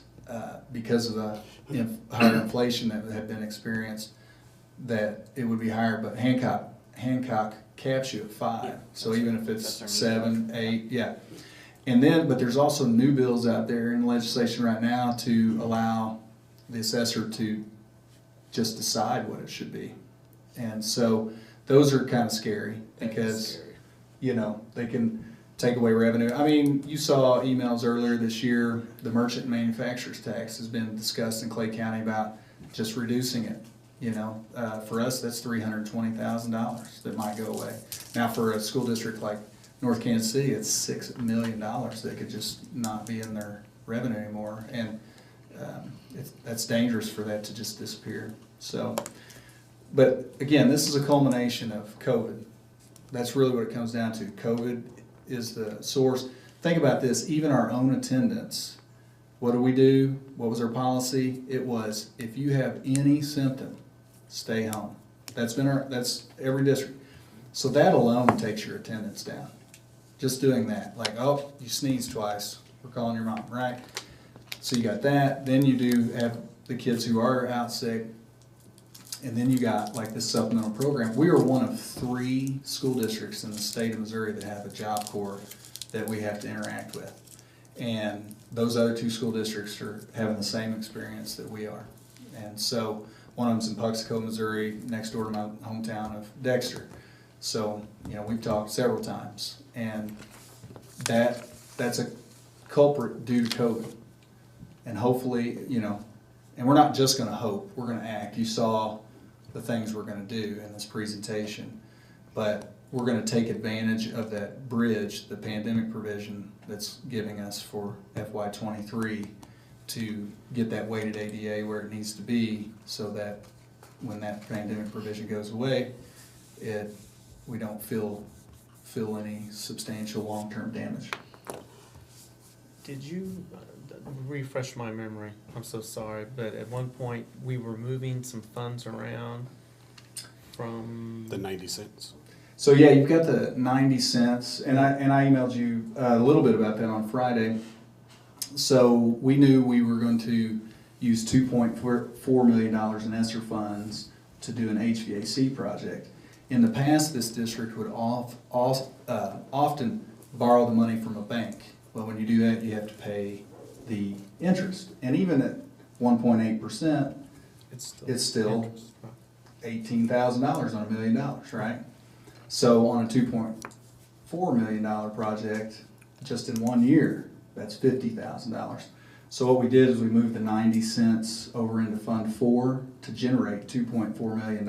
because of the higher inflation that had been experienced, that it would be higher. But Hancock caps you at 5. Yeah. So even if it's That's our new 7, 8, yeah. And then, but there's also new bills out there in legislation right now to allow the assessor to just decide what it should be. And so those are kind of scary because, you know, they can take away revenue. I mean, you saw emails earlier this year, the merchant manufacturer's tax has been discussed in Clay County about just reducing it. You know, for us, that's $320,000 that might go away. Now, for a school district like North Kansas City, it's $6 million that could just not be in their revenue anymore. And that's dangerous for that to just disappear. So, but again, this is a culmination of COVID. That's really what it comes down to. COVID is the source. Think about this, even our own attendance. What do we do? What was our policy? It was, if you have any symptom, stay home. That's every district. So that alone takes your attendance down. Just doing that, like, oh, you sneezed twice, we're calling your mom, right? So you got that, then you do have the kids who are out sick, and then you got like this supplemental program. We are one of 3 school districts in the state of Missouri that have a Job Corps that we have to interact with. And those other 2 school districts are having the same experience that we are. And so one of them's in Puxico, Missouri, next door to my hometown of Dexter. So, you know, we've talked several times, and that's a culprit due to COVID. And hopefully, you know, and we're not just gonna hope, we're gonna act. You saw the things we're gonna do in this presentation, but we're gonna take advantage of that bridge, the pandemic provision that's giving us for FY23 to get that weighted ADA where it needs to be so that when that pandemic provision goes away, we don't feel any substantial long-term damage. Did you, refresh my memory, I'm so sorry, but at one point, we were moving some funds around from. The 90 cents. So yeah, you've got the 90 cents, and I emailed you a little bit about that on Friday. So we knew we were going to use $2.4 million in ESSER funds to do an HVAC project. In the past, this district would often borrow the money from a bank. Well, when you do that, you have to pay the interest. And even at 1.8%, it's still $18,000 on $1 million, right? So on a $2.4 million project, just in 1 year, that's $50,000. So what we did is we moved the 90 cents over into Fund 4 to generate $2.4 million.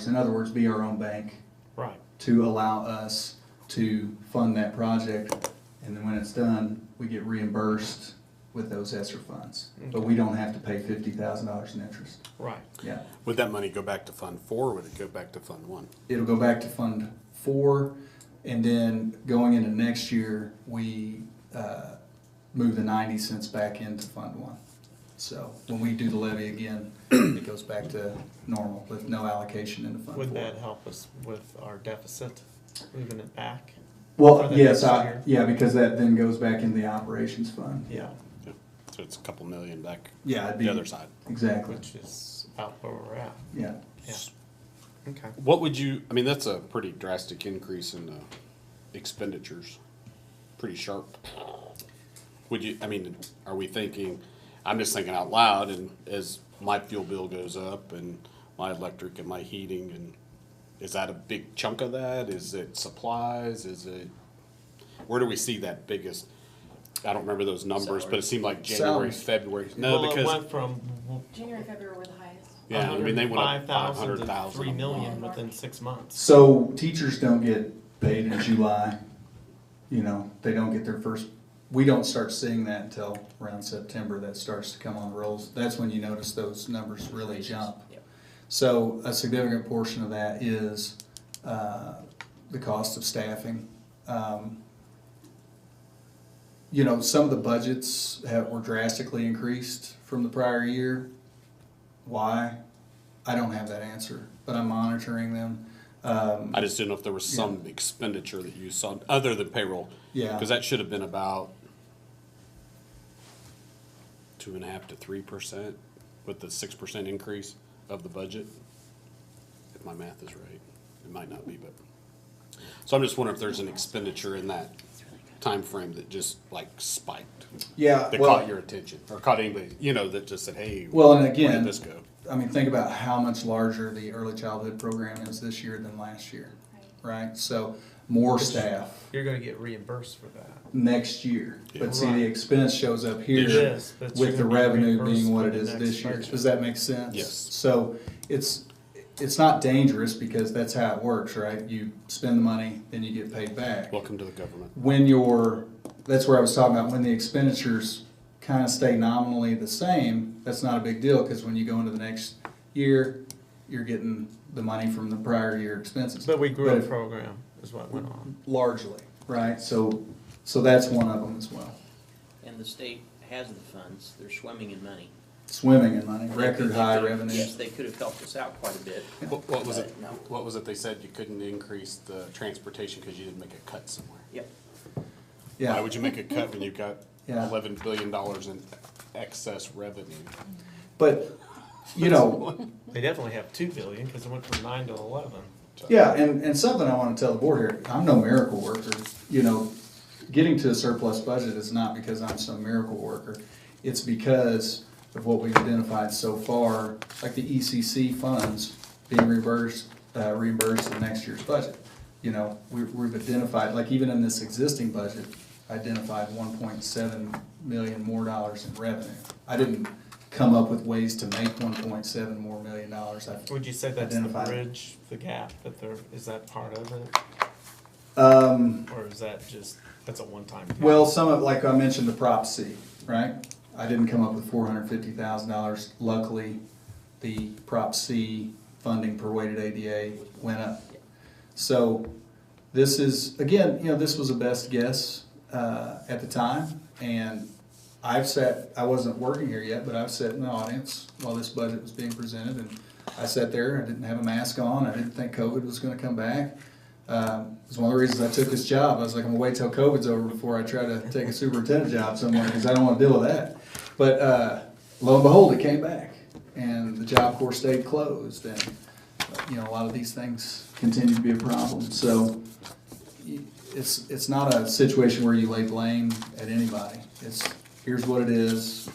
In other words, be our own bank. Right. To allow us to fund that project. And then when it's done, we get reimbursed with those ESSER funds. Okay. But we don't have to pay $50,000 in interest. Right. Yeah. Would that money go back to Fund 4 or would it go back to Fund 1? It'll go back to Fund 4, and then going into next year, we move the 90 cents back into Fund 1. So when we do the levy again, it goes back to normal with no allocation into Fund 4. Would that help us with our deficit, moving it back? Well, for the yes, next year? yeah, because that then goes back into the operations fund. Yeah, So it's a couple million back Yeah, it'd be the other side. Exactly. which is about where we're at. Yeah. Yeah. Okay. What would you, I mean, that's a pretty drastic increase in expenditures, pretty sharp. Would you, I mean, are we thinking, I'm just thinking out loud, and as my fuel bill goes up and my electric and my heating, and is that a big chunk of that? Is it supplies? Is it, where do we see that biggest? I don't remember those numbers, but it seemed like January, Salaries. February. No, Well, it because, went from January, February were the highest. yeah, I mean, they went up 5,000 to 500,000. 3 million within 6 months. So teachers don't get paid in July. You know, they don't get their first, we don't start seeing that until around September. That starts to come on rolls. That's when you notice those numbers really jump. Yep. So a significant portion of that is the cost of staffing. You know, some of the budgets were drastically increased from the prior year. Why? I don't have that answer, but I'm monitoring them. I just didn't know if there was some expenditure that you saw other than payroll. Yeah. Because that should have been about 2.5% to 3% with the 6% increase of the budget. If my math is right, it might not be, but so I'm just wondering if there's an expenditure in that time frame that just like spiked. Yeah, That well- caught your attention or caught anybody, you know, that just said, "Hey, Well, and where again, did this go?" I mean, think about how much larger the early childhood program is this year than last year, right? So more staff You're gonna get reimbursed for that. next year. Yeah. But see, the Right. expense shows up here Yes, but you're with the gonna be revenue reimbursed being what for it the is next this year. budget. Does that make sense? Yes. So it's not dangerous because that's how it works, right? You spend the money, then you get paid back. Welcome to the government. That's where I was talking about, when the expenditures kind of stay nominally the same, that's not a big deal, because when you go into the next year, you're getting the money from the prior year expenses. But we grew a if- program, is what went on. Largely, right? So that's one of them as well. And the state has the funds, they're swimming in money. Swimming in money, They record high could- revenues. Yes, they could have helped us out quite a bit. What was it? No. What was it they said you couldn't increase the transportation because you didn't make a cut somewhere? Yep. Yeah. Why would you make a cut when you've got Yeah. $11 billion in excess revenue? But, you know, They definitely have 2 billion, because it went from 9 to 11. yeah, and something I want to tell the board here, I'm no miracle worker. You know, getting to a surplus budget is not because I'm some miracle worker. It's because of what we've identified so far, like the ECC funds being reimbursed in next year's budget. You know, we've identified, like even in this existing budget, identified 1.7 million more dollars in revenue. I didn't come up with ways to make 1.7 more million dollars. Would you say that's the Identified. bridge, the gap, is that part of it? Or is that just, that's a one-time? gap? Well, some of, like I mentioned, the Prop C, right? I didn't come up with $450,000. Luckily, the Prop C funding per weighted ADA went up. So this is, again, this was a best guess at the time, and I wasn't working here yet, but I've sat in the audience while this budget was being presented, and I sat there, I didn't have a mask on, I didn't think COVID was gonna come back. It's one of the reasons I took this job. I was like, I'm gonna wait till COVID's over before I try to take a superintendent job somewhere, because I don't wanna deal with that. But lo and behold, it came back, and the Job Corps stayed closed, and a lot of these things continue to be a problem. So it's not a situation where you lay blame at anybody. It's here's what it is,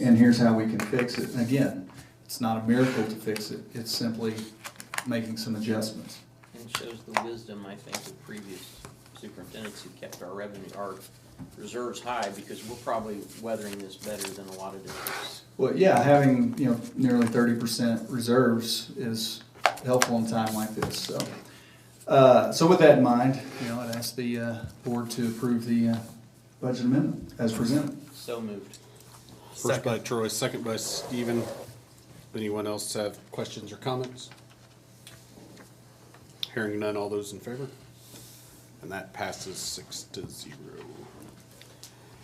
and here's how we can fix it. And again, it's not a miracle to fix it. It's simply making some adjustments. And it shows the wisdom, I think, of previous superintendents who kept our reserves high, because we're probably weathering this better than a lot of districts. Well, yeah, having nearly 30% reserves is helpful in a time like this. So with that in mind, I'd ask the board to approve the budget amendment as presented. So moved. First by Troy, second by Stephen. Anyone else have questions or comments? Hearing none, all those in favor? And that passes 6-0.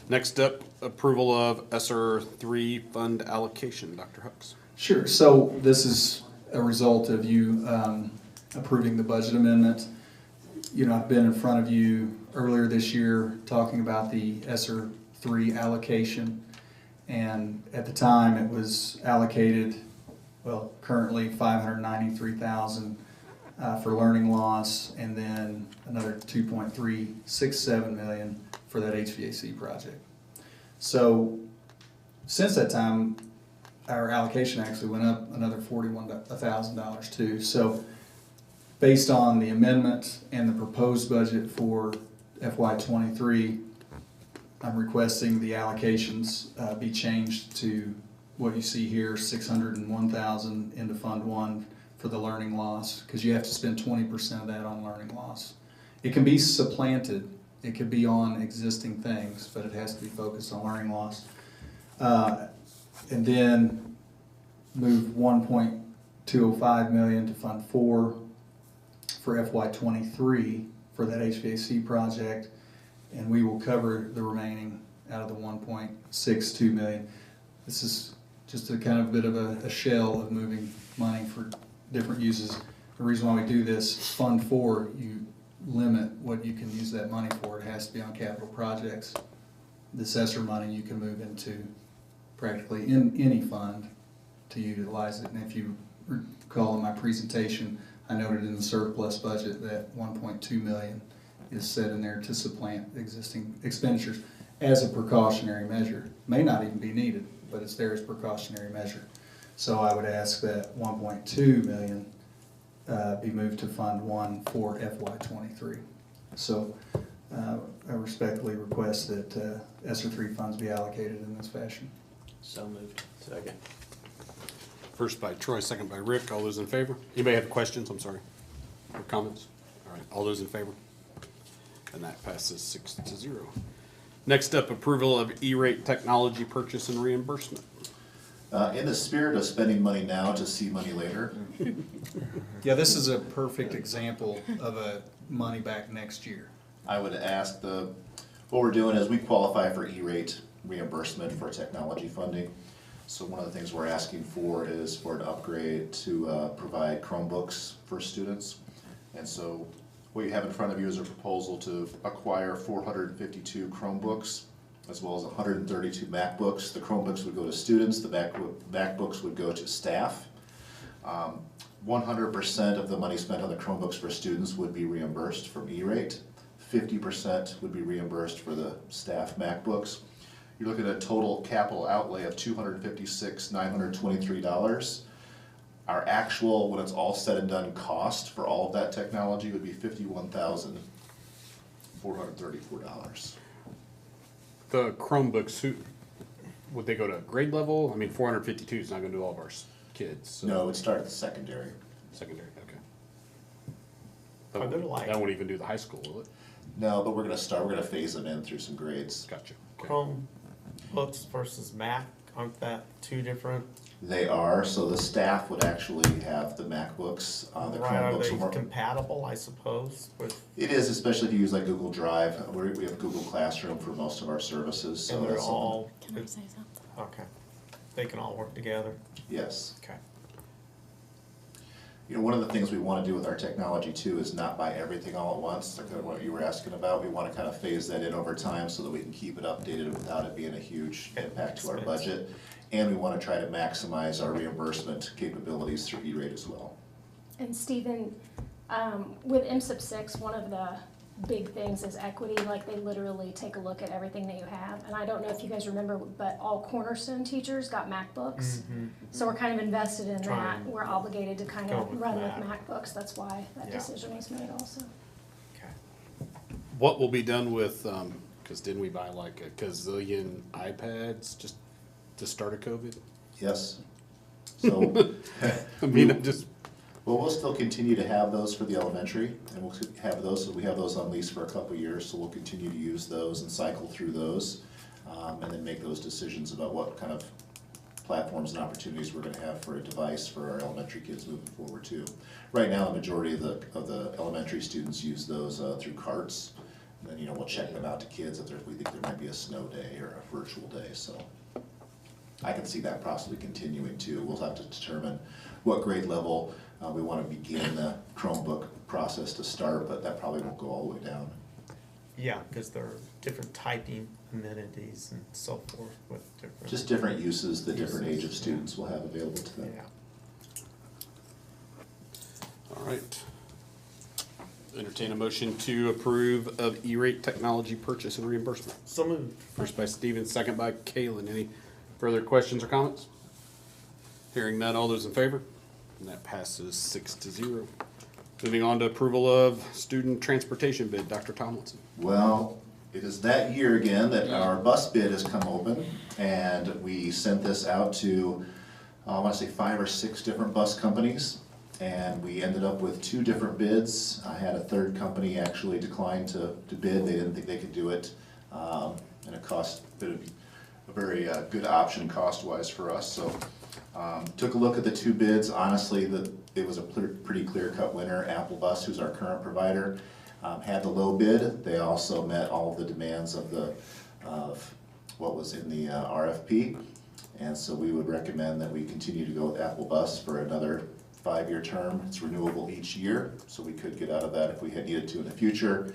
Next up, approval of ESSER 3 fund allocation. Dr. Hooks. Sure. So this is a result of you approving the budget amendment. I've been in front of you earlier this year talking about the ESSER 3 allocation, and at the time it was allocated, currently $593,000 for learning loss, and then another $2.367 million for that HVAC project. So since that time, our allocation actually went up another $41,000 too. So based on the amendment and the proposed budget for FY23, I'm requesting the allocations be changed to what you see here, $601,000 into Fund 1 for the learning loss, because you have to spend 20% of that on learning loss. It can be supplanted, it could be on existing things, but it has to be focused on learning loss. And then move $1.205 million to Fund 4 for FY23 for that HVAC project, and we will cover the remaining out of the $1.62 million. This is just a kind of bit of a shell of moving money for different uses. The reason why we do this, Fund 4, you limit what you can use that money for. It has to be on capital projects. This ESSER money you can move into practically in any fund to utilize it. And if you recall in my presentation, I noted in the surplus budget that $1.2 million is set in there to supplant existing expenditures as a precautionary measure. May not even be needed, but it's there as precautionary measure. So I would ask that $1.2 million be moved to Fund 1 for FY23. So I respectfully request that ESSER 3 funds be allocated in this fashion. So moved. Second. First by Troy, second by Rick. All those in favor? Anybody have questions? I'm sorry. Or comments? All right. All those in favor? And that passes 6-0. Next up, approval of E-rate technology purchase and reimbursement. In the spirit of spending money now to see money later. Yeah, this is a perfect example of a money back next year. I would ask what we're doing is we qualify for E-rate reimbursement for technology funding. So one of the things we're asking for is for an upgrade to provide Chromebooks for students. And so what you have in front of you is a proposal to acquire 452 Chromebooks, as well as 132 MacBooks. The Chromebooks would go to students, the MacBooks would go to staff. 100% of the money spent on the Chromebooks for students would be reimbursed from E-rate. 50% would be reimbursed for the staff MacBooks. You're looking at a total capital outlay of $256,923. Our actual, when it's all said and done, cost for all of that technology would be $51,434. The Chromebooks, would they go to grade level? I mean, 452 is not going to do all of our kids. So. No, it would start at the secondary. Secondary, okay. Are there like that won't even do the high school, will it? No, but we're going to phase them in through some grades. Gotcha. Okay. Chromebooks versus Mac aren't that two different? They are, so the staff would actually have the MacBooks, the Right, are Chromebooks. they will work. compatible, I suppose, with, It is, especially if you use like Google Drive. We have Google Classroom for most of our services, so and they're that's something- all, Can I say something? okay. They can all work together, Yes. okay. You know, one of the things we want to do with our technology too is not buy everything all at once, like what you were asking about. We want to kind of phase that in over time so that we can keep it updated without it being a huge impact to our budget. And we want to try to maximize our reimbursement capabilities through E-rate as well. And Stephen, with MSIP 6, one of the big things is equity. Like, they literally take a look at everything that you have. And I don't know if you guys remember, but all Cornerstone teachers got MacBooks. So we're kind of invested in Try that. and We're obligated to kind go of with run that. with MacBooks. That's why that Yeah. decision was made also. Okay. What will be done with, because didn't we buy like a gazillion iPads just to start a COVID? Yes. So, I mean, I'm just, well, we'll still continue to have those for the elementary, and we'll have those, so we have those on lease for a couple of years, so we'll continue to use those and cycle through those, and then make those decisions about what kind of platforms and opportunities we're gonna have for a device for our elementary kids moving forward too. Right now, the majority of the elementary students use those through carts, and then, you know, we'll check them out to kids if we think there might be a snow day or a virtual day, so. I can see that possibly continuing too. We'll have to determine what grade level we want to begin the Chromebook process to start, but that probably won't go all the way down. Yeah, because there are different typing amenities and so forth with different. Just different uses the different age of Uses, students will have available to them. Yeah. all right. Entertain a motion to approve of E-rate technology purchase and reimbursement. So moved. First by Steven, second by Kalen. Any further questions or comments? Hearing none, all those in favor? And that passes 6-0. Moving on to approval of student transportation bid, Dr. Tomlinson. Well, it is that year again that our bus bid has come open, and we sent this out to, I want to say 5 or 6 different bus companies, and we ended up with 2 different bids. I had a third company actually decline to bid. They didn't think they could do it, and it cost a very good option cost-wise for us. So took a look at the 2 bids. Honestly, it was a pretty clear-cut winner. Apple Bus, who's our current provider, had the low bid. They also met all of the demands of what was in the RFP. And so we would recommend that we continue to go with Apple Bus for another 5-year term. It's renewable each year, so we could get out of that if we had needed to in the future.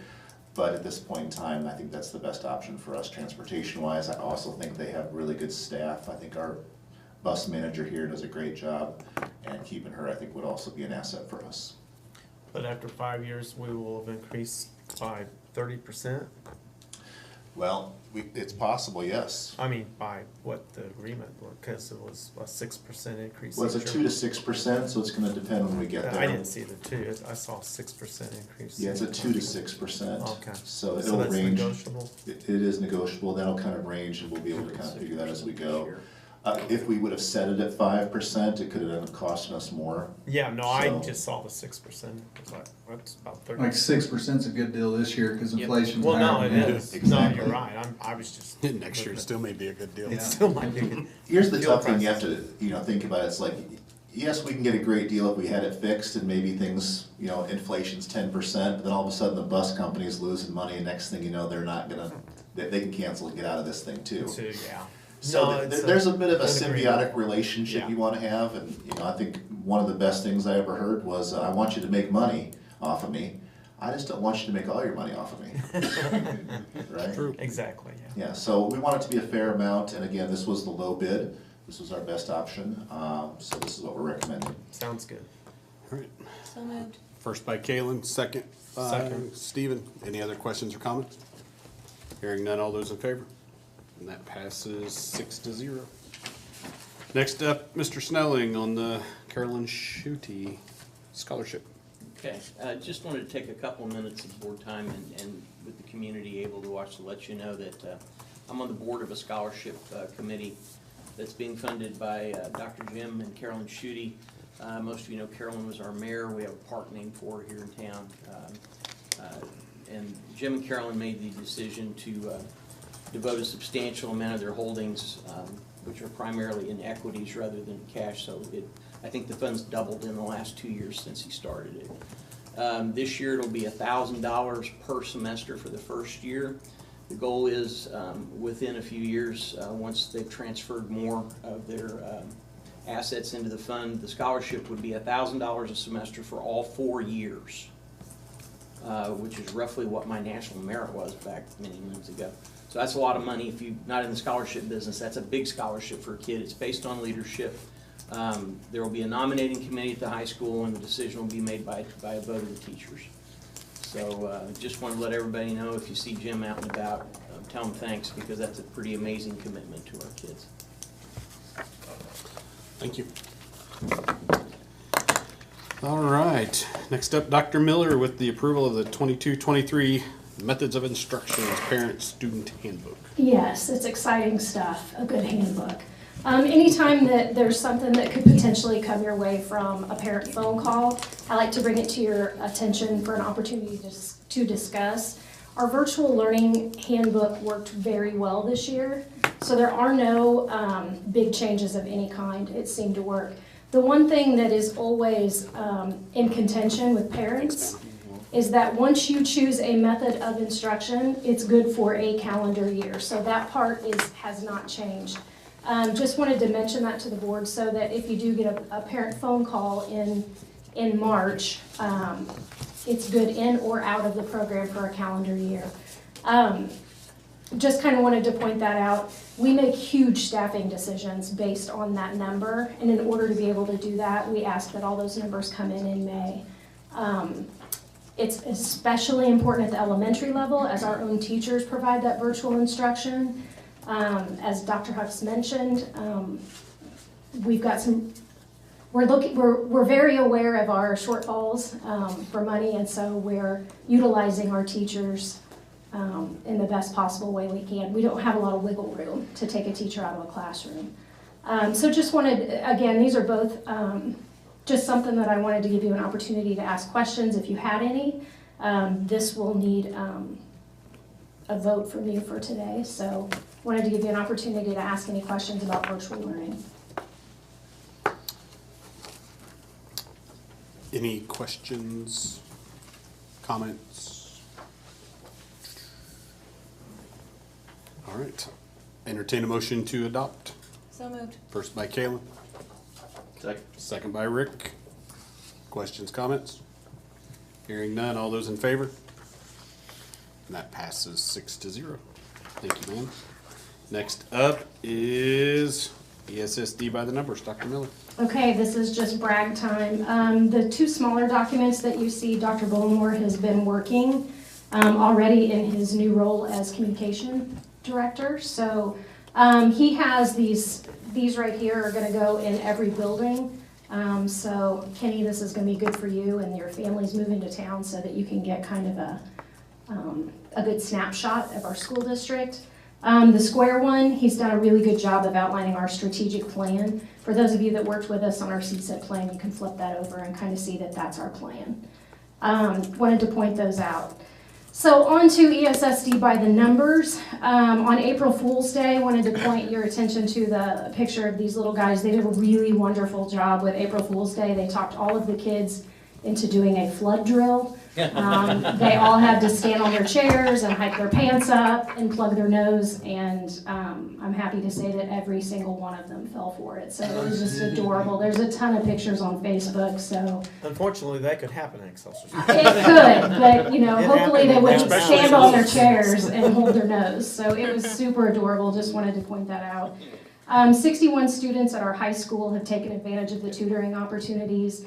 But at this point in time, I think that's the best option for us transportation-wise. I also think they have really good staff. I think our bus manager here does a great job, and keeping her, I think, would also be an asset for us. But after 5 years, we will have increased by 30%? Well, it's possible, yes. I mean, by what the agreement was, because it was a 6% increase. Well, it's a each 2 year. to 6%, so it's gonna depend when we get there. I didn't see the 2, I saw a 6% increase. Yeah, it's a 2 to 6%. Okay. So So it'll that's range. negotiable? It is negotiable, that'll kind of range, and we'll be able to kind of figure that as we go. If we would have set it at 5%, it could have ended up costing us more. Yeah, no, I So- just saw the 6%, it was like, that's about 30. Like 6%'s a good deal this year, because Yep. inflation's Well, no, higher it than that. is, no, Exactly. you're right, I was just. Next year still may be a good deal. It still might be good. Here's the Fuel tough thing you have prices. to, think about, it's like, yes, we can get a great deal if we had it fixed and maybe things, inflation's 10%, but then all of a sudden the bus company's losing money, and next thing you know, they're not gonna, they can cancel and get out of this thing too. Too, yeah. So No, it's there's a bit of a an agreement. symbiotic relationship Yeah. you wanna have, and, I think one of the best things I ever heard was, I want you to make money off of me, I just don't want you to make all your money off of me. Right? True. Exactly, yeah. Yeah, so we want it to be a fair amount, and again, this was the low bid, this was our best option, so this is what we're recommending. Sounds good. All right. So moved. First by Kalen, second by Second. Steven. Any other questions or comments? Hearing none, all those in favor? And that passes 6-0. Next up, Mr. Snelling on the Carolyn Schutte Scholarship. Okay, just wanted to take a couple of minutes of board time and with the community able to watch to let you know that I'm on the board of a scholarship committee that's being funded by Dr. Jim and Carolyn Schutte. Most of you know Carolyn was our mayor. We have a park named for her here in town. And Jim and Carolyn made the decision to devote a substantial amount of their holdings which are primarily in equities rather than cash. So I think the fund's doubled in the last 2 years since he started it. This year it'll be $1,000 per semester for the first year. The goal is within a few years, once they've transferred more of their assets into the fund, the scholarship would be $1,000 a semester for all 4 years, which is roughly what my national merit was back many moons ago. So that's a lot of money. If you're not in the scholarship business, that's a big scholarship for a kid. It's based on leadership. There will be a nominating committee at the high school, and the decision will be made by a vote of the teachers. So just want to let everybody know, if you see Jim out and about, tell him thanks, because that's a pretty amazing commitment to our kids. Thank you. All right. Next up, Dr. Miller with the approval of the 22-23 Methods of Instruction Parent-Student Handbook. Yes, it's exciting stuff, a good handbook. Anytime that there's something that could potentially come your way from a parent phone call, I like to bring it to your attention for an opportunity to discuss. Our virtual learning handbook worked very well this year, so there are no big changes of any kind. It seemed to work. The one thing that is always in contention with parents is that once you choose a method of instruction, it's good for a calendar year. So that part has not changed. Just wanted to mention that to the board so that if you do get a parent phone call in March, it's good in or out of the program for a calendar year. Just kind of wanted to point that out. We make huge staffing decisions based on that number, and in order to be able to do that, we ask that all those numbers come in May. It's especially important at the elementary level, as our own teachers provide that virtual instruction. As Dr. Huffs mentioned, we've got we're very aware of our shortfalls for money, and so we're utilizing our teachers in the best possible way we can. We don't have a lot of wiggle room to take a teacher out of a classroom. So just wanted, again, these are both just something that I wanted to give you an opportunity to ask questions if you had any. This will need a vote from you for today, so wanted to give you an opportunity to ask any questions about virtual learning. Any questions, comments? All right. Entertain a motion to adopt. So moved. First by Kaylin. Second by Rick. Questions, comments? Hearing none, all those in favor? And that passes 6-0. Thank you, ma'am. Next up is ESSD by the numbers. Dr. Miller. Okay, this is just brag time. The two smaller documents that you see, Dr. Bolmore has been working already in his new role as communication director. So he has these right here are going to go in every building. So Kenny, this is going to be good for you and your families moving to town so that you can get kind of a good snapshot of our school district. The square one, he's done a really good job of outlining our strategic plan. For those of you that worked with us on our CSET plan, you can flip that over and kind of see that that's our plan. Wanted to point those out. So on to ESSD by the numbers. On April Fool's Day, wanted to point your attention to the picture of these little guys. They did a really wonderful job with April Fool's Day. They talked all of the kids into doing a flood drill. They all had to stand on their chairs and hike their pants up and plug their nose, and I'm happy to say that every single one of them fell for it. So it was just adorable. There's a ton of pictures on Facebook. So unfortunately, that could happen in Excelsior. It could, but you know, hopefully they wouldn't stand on their chairs and hold their nose. So it was super adorable. Just wanted to point that out. 61 students at our high school have taken advantage of the tutoring opportunities.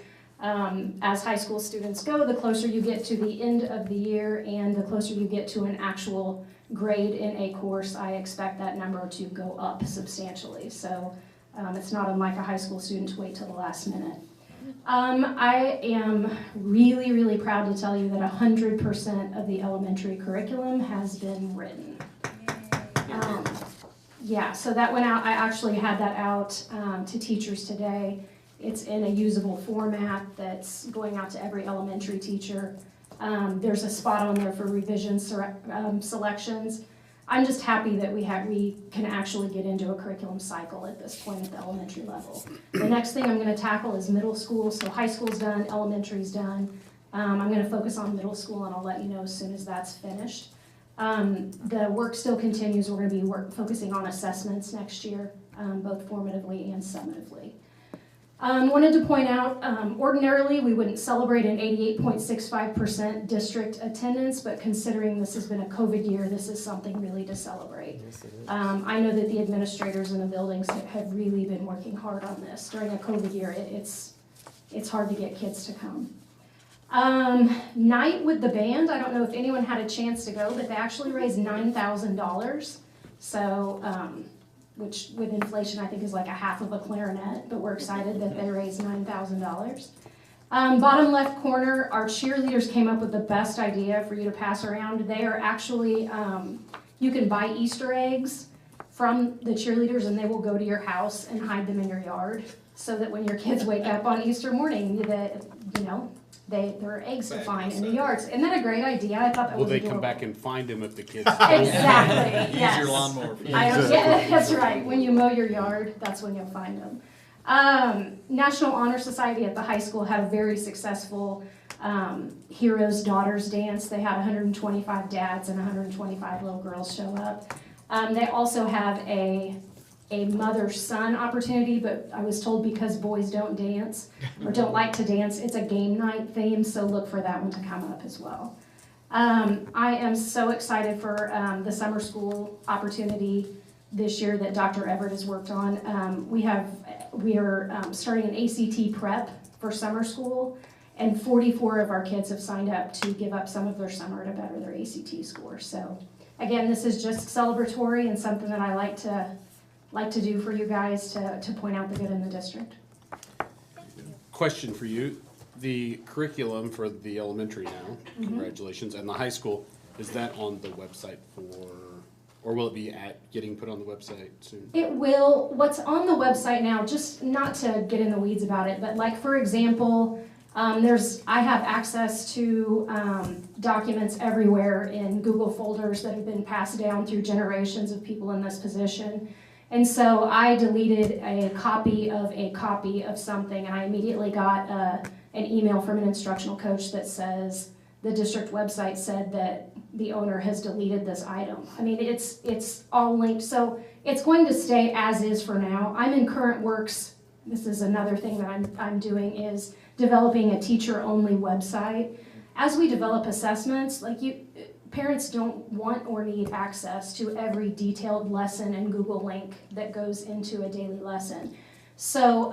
As high school students go, the closer you get to the end of the year and the closer you get to an actual grade in a course, I expect that number to go up substantially. So it's not unlike a high school student to wait till the last minute. I am really, really proud to tell you that 100% of the elementary curriculum has been written. Yeah, so that went out. I actually had that out to teachers today. It's in a usable format that's going out to every elementary teacher. There's a spot on there for revision selections. I'm just happy that we can actually get into a curriculum cycle at this point at the elementary level. The next thing I'm gonna tackle is middle school, so high school's done, elementary's done. I'm gonna focus on middle school and I'll let you know as soon as that's finished. The work still continues. We're gonna be focusing on assessments next year, both formatively and summatively. Wanted to point out, ordinarily we wouldn't celebrate an 88.65% district attendance, but considering this has been a COVID year, this is something really to celebrate. Yes, it is. I know that the administrators in the buildings have really been working hard on this. During a COVID year, it's hard to get kids to come. Night with the band, I don't know if anyone had a chance to go, but they actually raised $9,000. So, which with inflation I think is like a half of a clarinet, but we're excited that they raised $9,000. Bottom left corner, our cheerleaders came up with the best idea for you to pass around. They are actually, you can buy Easter eggs from the cheerleaders and they will go to your house and hide them in your yard so that when your kids wake up on Easter morning, there are eggs to find in the yards. Isn't that a great idea? I thought that Will was they adorable. come back and find him if the kids? Exactly, yes. Use your lawnmower for Yeah, that's right. When you mow your yard, that's when you'll find them. National Honor Society at the high school had a very successful Heroes Daughters dance. They had 125 dads and 125 little girls show up. They also have a mother-son opportunity, but I was told because boys don't dance or don't like to dance, it's a game night theme, so look for that one to come up as well. I am so excited for the summer school opportunity this year that Dr. Everett has worked on. We are starting an ACT prep for summer school, and 44 of our kids have signed up to give up some of their summer to better their ACT score. So again, this is just celebratory and something that I like to do for you guys to point out the good in the district. Question for you. The curriculum for the elementary now, congratulations, and the high school, is that on the website or will it be getting put on the website soon? It will. What's on the website now, just not to get in the weeds about it, but like for example, I have access to documents everywhere in Google folders that have been passed down through generations of people in this position. And so I deleted a copy of something, and I immediately got an email from an instructional coach that says the district website said that the owner has deleted this item. I mean, it's all linked, so it's going to stay as is for now. I'm in current works. This is another thing that I'm doing is developing a teacher-only website. As we develop assessments, parents don't want or need access to every detailed lesson and Google link that goes into a daily lesson. So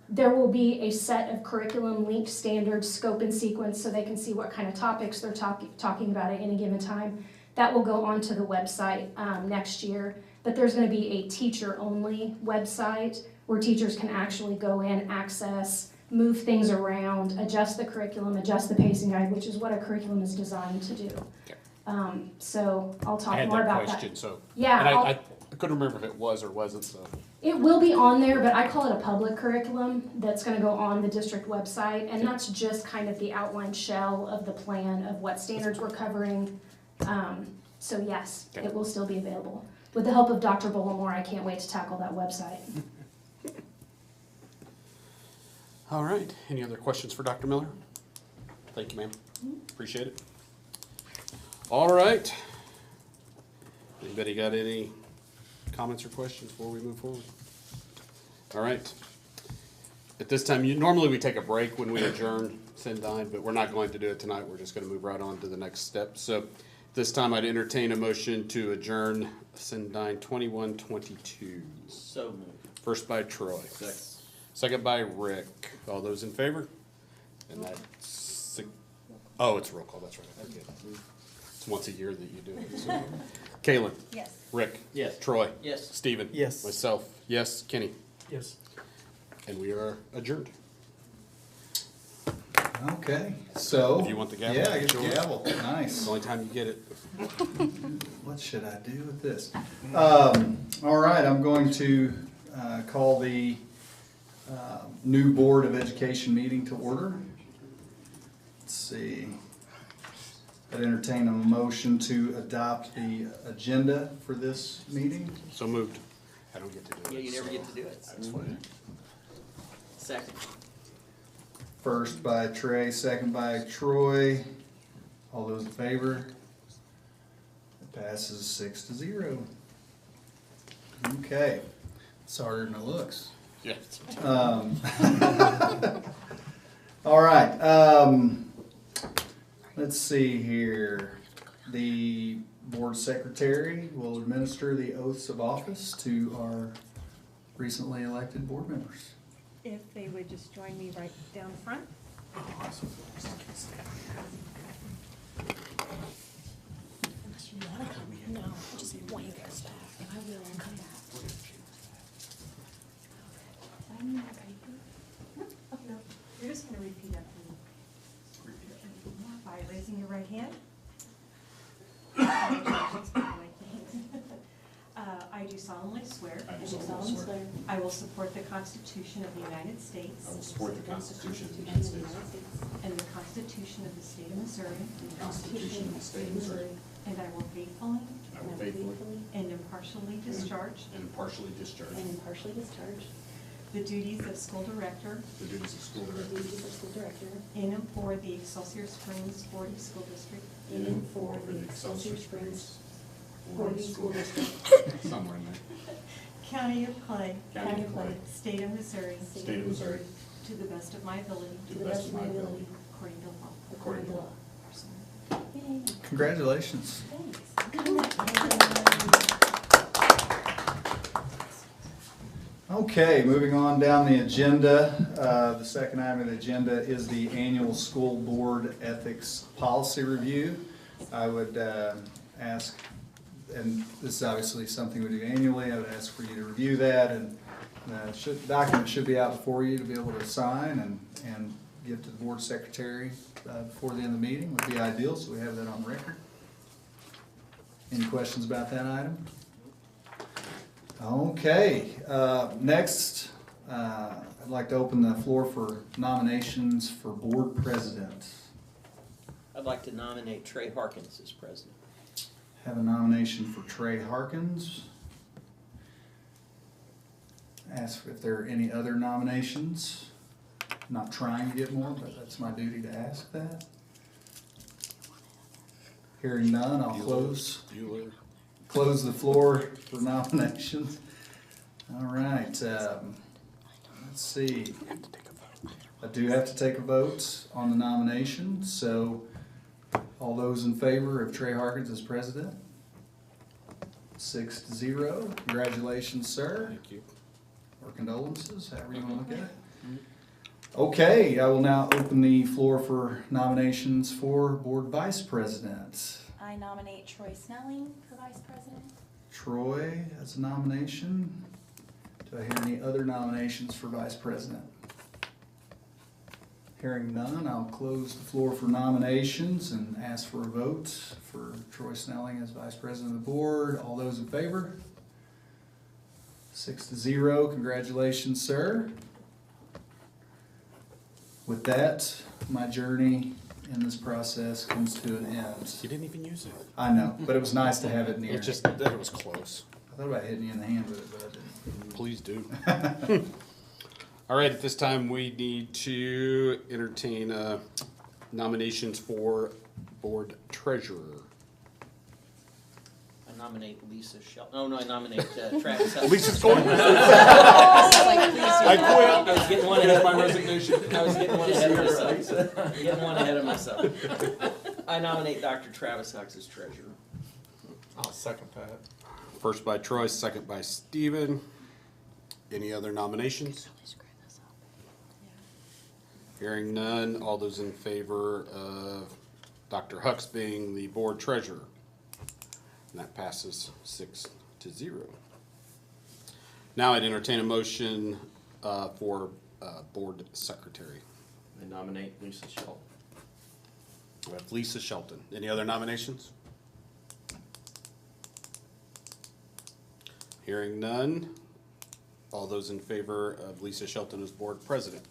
there will be a set of curriculum linked standards, scope and sequence, so they can see what kind of topics they're talking about at any given time. That will go onto the website next year. But there's going to be a teacher-only website where teachers can actually go in, access, move things around, adjust the curriculum, adjust the pacing guide, which is what a curriculum is designed to do. Okay. So I'll talk I had more that about question, that. so. Yeah, And I'll- I couldn't remember if it was or wasn't, so. It will be on there, but I call it a public curriculum that's going to go on the district website, and that's just kind of the outline shell of the plan of what standards we're covering. So yes, Okay. it will still be available. With the help of Dr. Bullimore, I can't wait to tackle that website. All right, any other questions for Dr. Miller? Thank you, ma'am. Appreciate it. All right. Anybody got any comments or questions before we move forward? All right. At this time, normally we take a break when we adjourn Sendine, but we're not going to do it tonight. We're just going to move right on to the next step. So this time I'd entertain a motion to adjourn Sendine 2122. So moved. First by Troy. Second by Rick. All those in favor? And that's, oh, it's a roll call, that's right. I forget. It's once a year that you do it. So. Kaylin? Yes. Rick? Yes. Troy? Yes. Steven? Yes. Myself? Yes. Kenny? Yes. And we are adjourned. Okay, so. If you want the gavel. Yeah, I get the sure. gavel, It's nice. the only time you get it. What should I do with this? All right, I'm going to call the new Board of Education meeting to order. Let's see. I'd entertain a motion to adopt the agenda for this meeting. So moved. I don't get to do it. Yeah, you never get to do it. That's fine. Second. First by Trey, second by Troy. All those in favor? It passes 6-0. Okay, it's harder than it looks. Yeah. All right, let's see here. The board secretary will administer the oaths of office to our recently elected board members. If they would just join me right down front. No, just when you guys back, and I will come back. No, you're just gonna repeat after me. By raising your right hand. I do solemnly swear. I will support the Constitution of the United States. I will support the Constitution of the United States. And the Constitution of the State of Missouri. And the Constitution of the State of Missouri. And I will faithfully. I will faithfully. And impartially discharge. And impartially discharge. The duties of school director. The duties of school director. In and for the Excelsior Springs Board of School District. In and for the Excelsior Springs Board of School District. Somewhere in there. County of Clay. County of Clay. State of Missouri. State of Missouri. To the best of my ability. To the best of my ability. According to law. According to law. Congratulations. Okay, moving on down the agenda. The second item of the agenda is the annual school board ethics policy review. I would ask, and this is obviously something we do annually, I would ask for you to review that, and the document should be out before you to be able to sign and give to the board secretary before the end of the meeting would be ideal, so we have that on record. Any questions about that item? Okay, next, I'd like to open the floor for nominations for board president. I'd like to nominate Trey Harkins as president. Have a nomination for Trey Harkins. Ask if there are any other nominations. Not trying to get more, but that's my duty to ask that. Hearing none, I'll close the floor for nominations. All right, let's see. I do have to take a vote on the nomination, so all those in favor of Trey Harkins as president? 6-0. Congratulations, sir. Thank you. Or condolences, however you want to look at it. Okay, I will now open the floor for nominations for board vice president. I nominate Troy Snelling for vice president. Troy has a nomination. Do I hear any other nominations for vice president? Hearing none, I'll close the floor for nominations and ask for a vote for Troy Snelling as vice president of the board. All those in favor? 6-0. Congratulations, sir. With that, my journey in this process comes to an end. You didn't even use it. I know, but it was nice to have it near. It just, that was close. I thought about hitting you in the hand with it, but I didn't. Please do. All right, at this time, we need to entertain nominations for board treasurer. I nominate Lisa Shelton. Oh, no, I nominate Travis. Lisa's going. I quit. was getting one ahead of my resignation. I was getting one ahead of myself. Getting one ahead of myself. I nominate Dr. Travis Hucks as treasurer. I'll second that. First by Troy, second by Steven. Any other nominations? Hearing none, all those in favor of Dr. Hucks being the board treasurer? And that passes 6-0. Now I'd entertain a motion for board secretary. I nominate Lisa Shelton. We have Lisa Shelton. Any other nominations? Hearing none, all those in favor of Lisa Shelton as board president?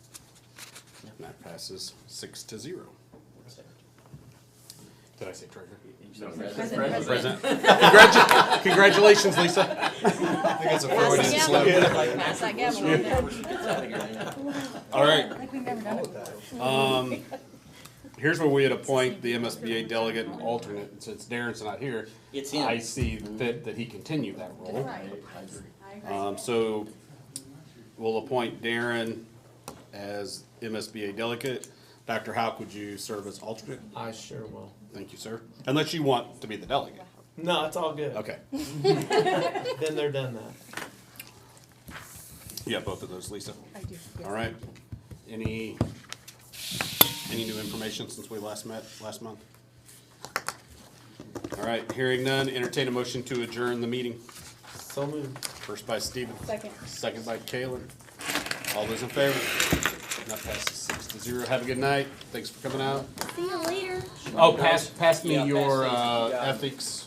And that passes 6-0. Did I say treasurer? President. Congratulations, Lisa. I think it's a Freudian slip. Pass that gavel on there. All right. I think we've never done it before. Here's where we would appoint the MSBA delegate and alternate. And since Darren's not here, It's him. I see fit that he continue that role. Right. So we'll appoint Darren as MSBA delegate. Dr. Houck, would you serve as alternate? I sure will. Thank you, sir. Unless you want to be the delegate. No, it's all good. Okay. Been there, done that. Yeah, both of those, Lisa. I do. All right. Any new information since we last met last month? All right, hearing none, entertain a motion to adjourn the meeting. So moved. First by Stephen. Second. Second by Kaylin. All those in favor? That passes 6-0. Have a good night. Thanks for coming out. See you later. Oh, pass me Yeah, your pass these. You got 'em. ethics.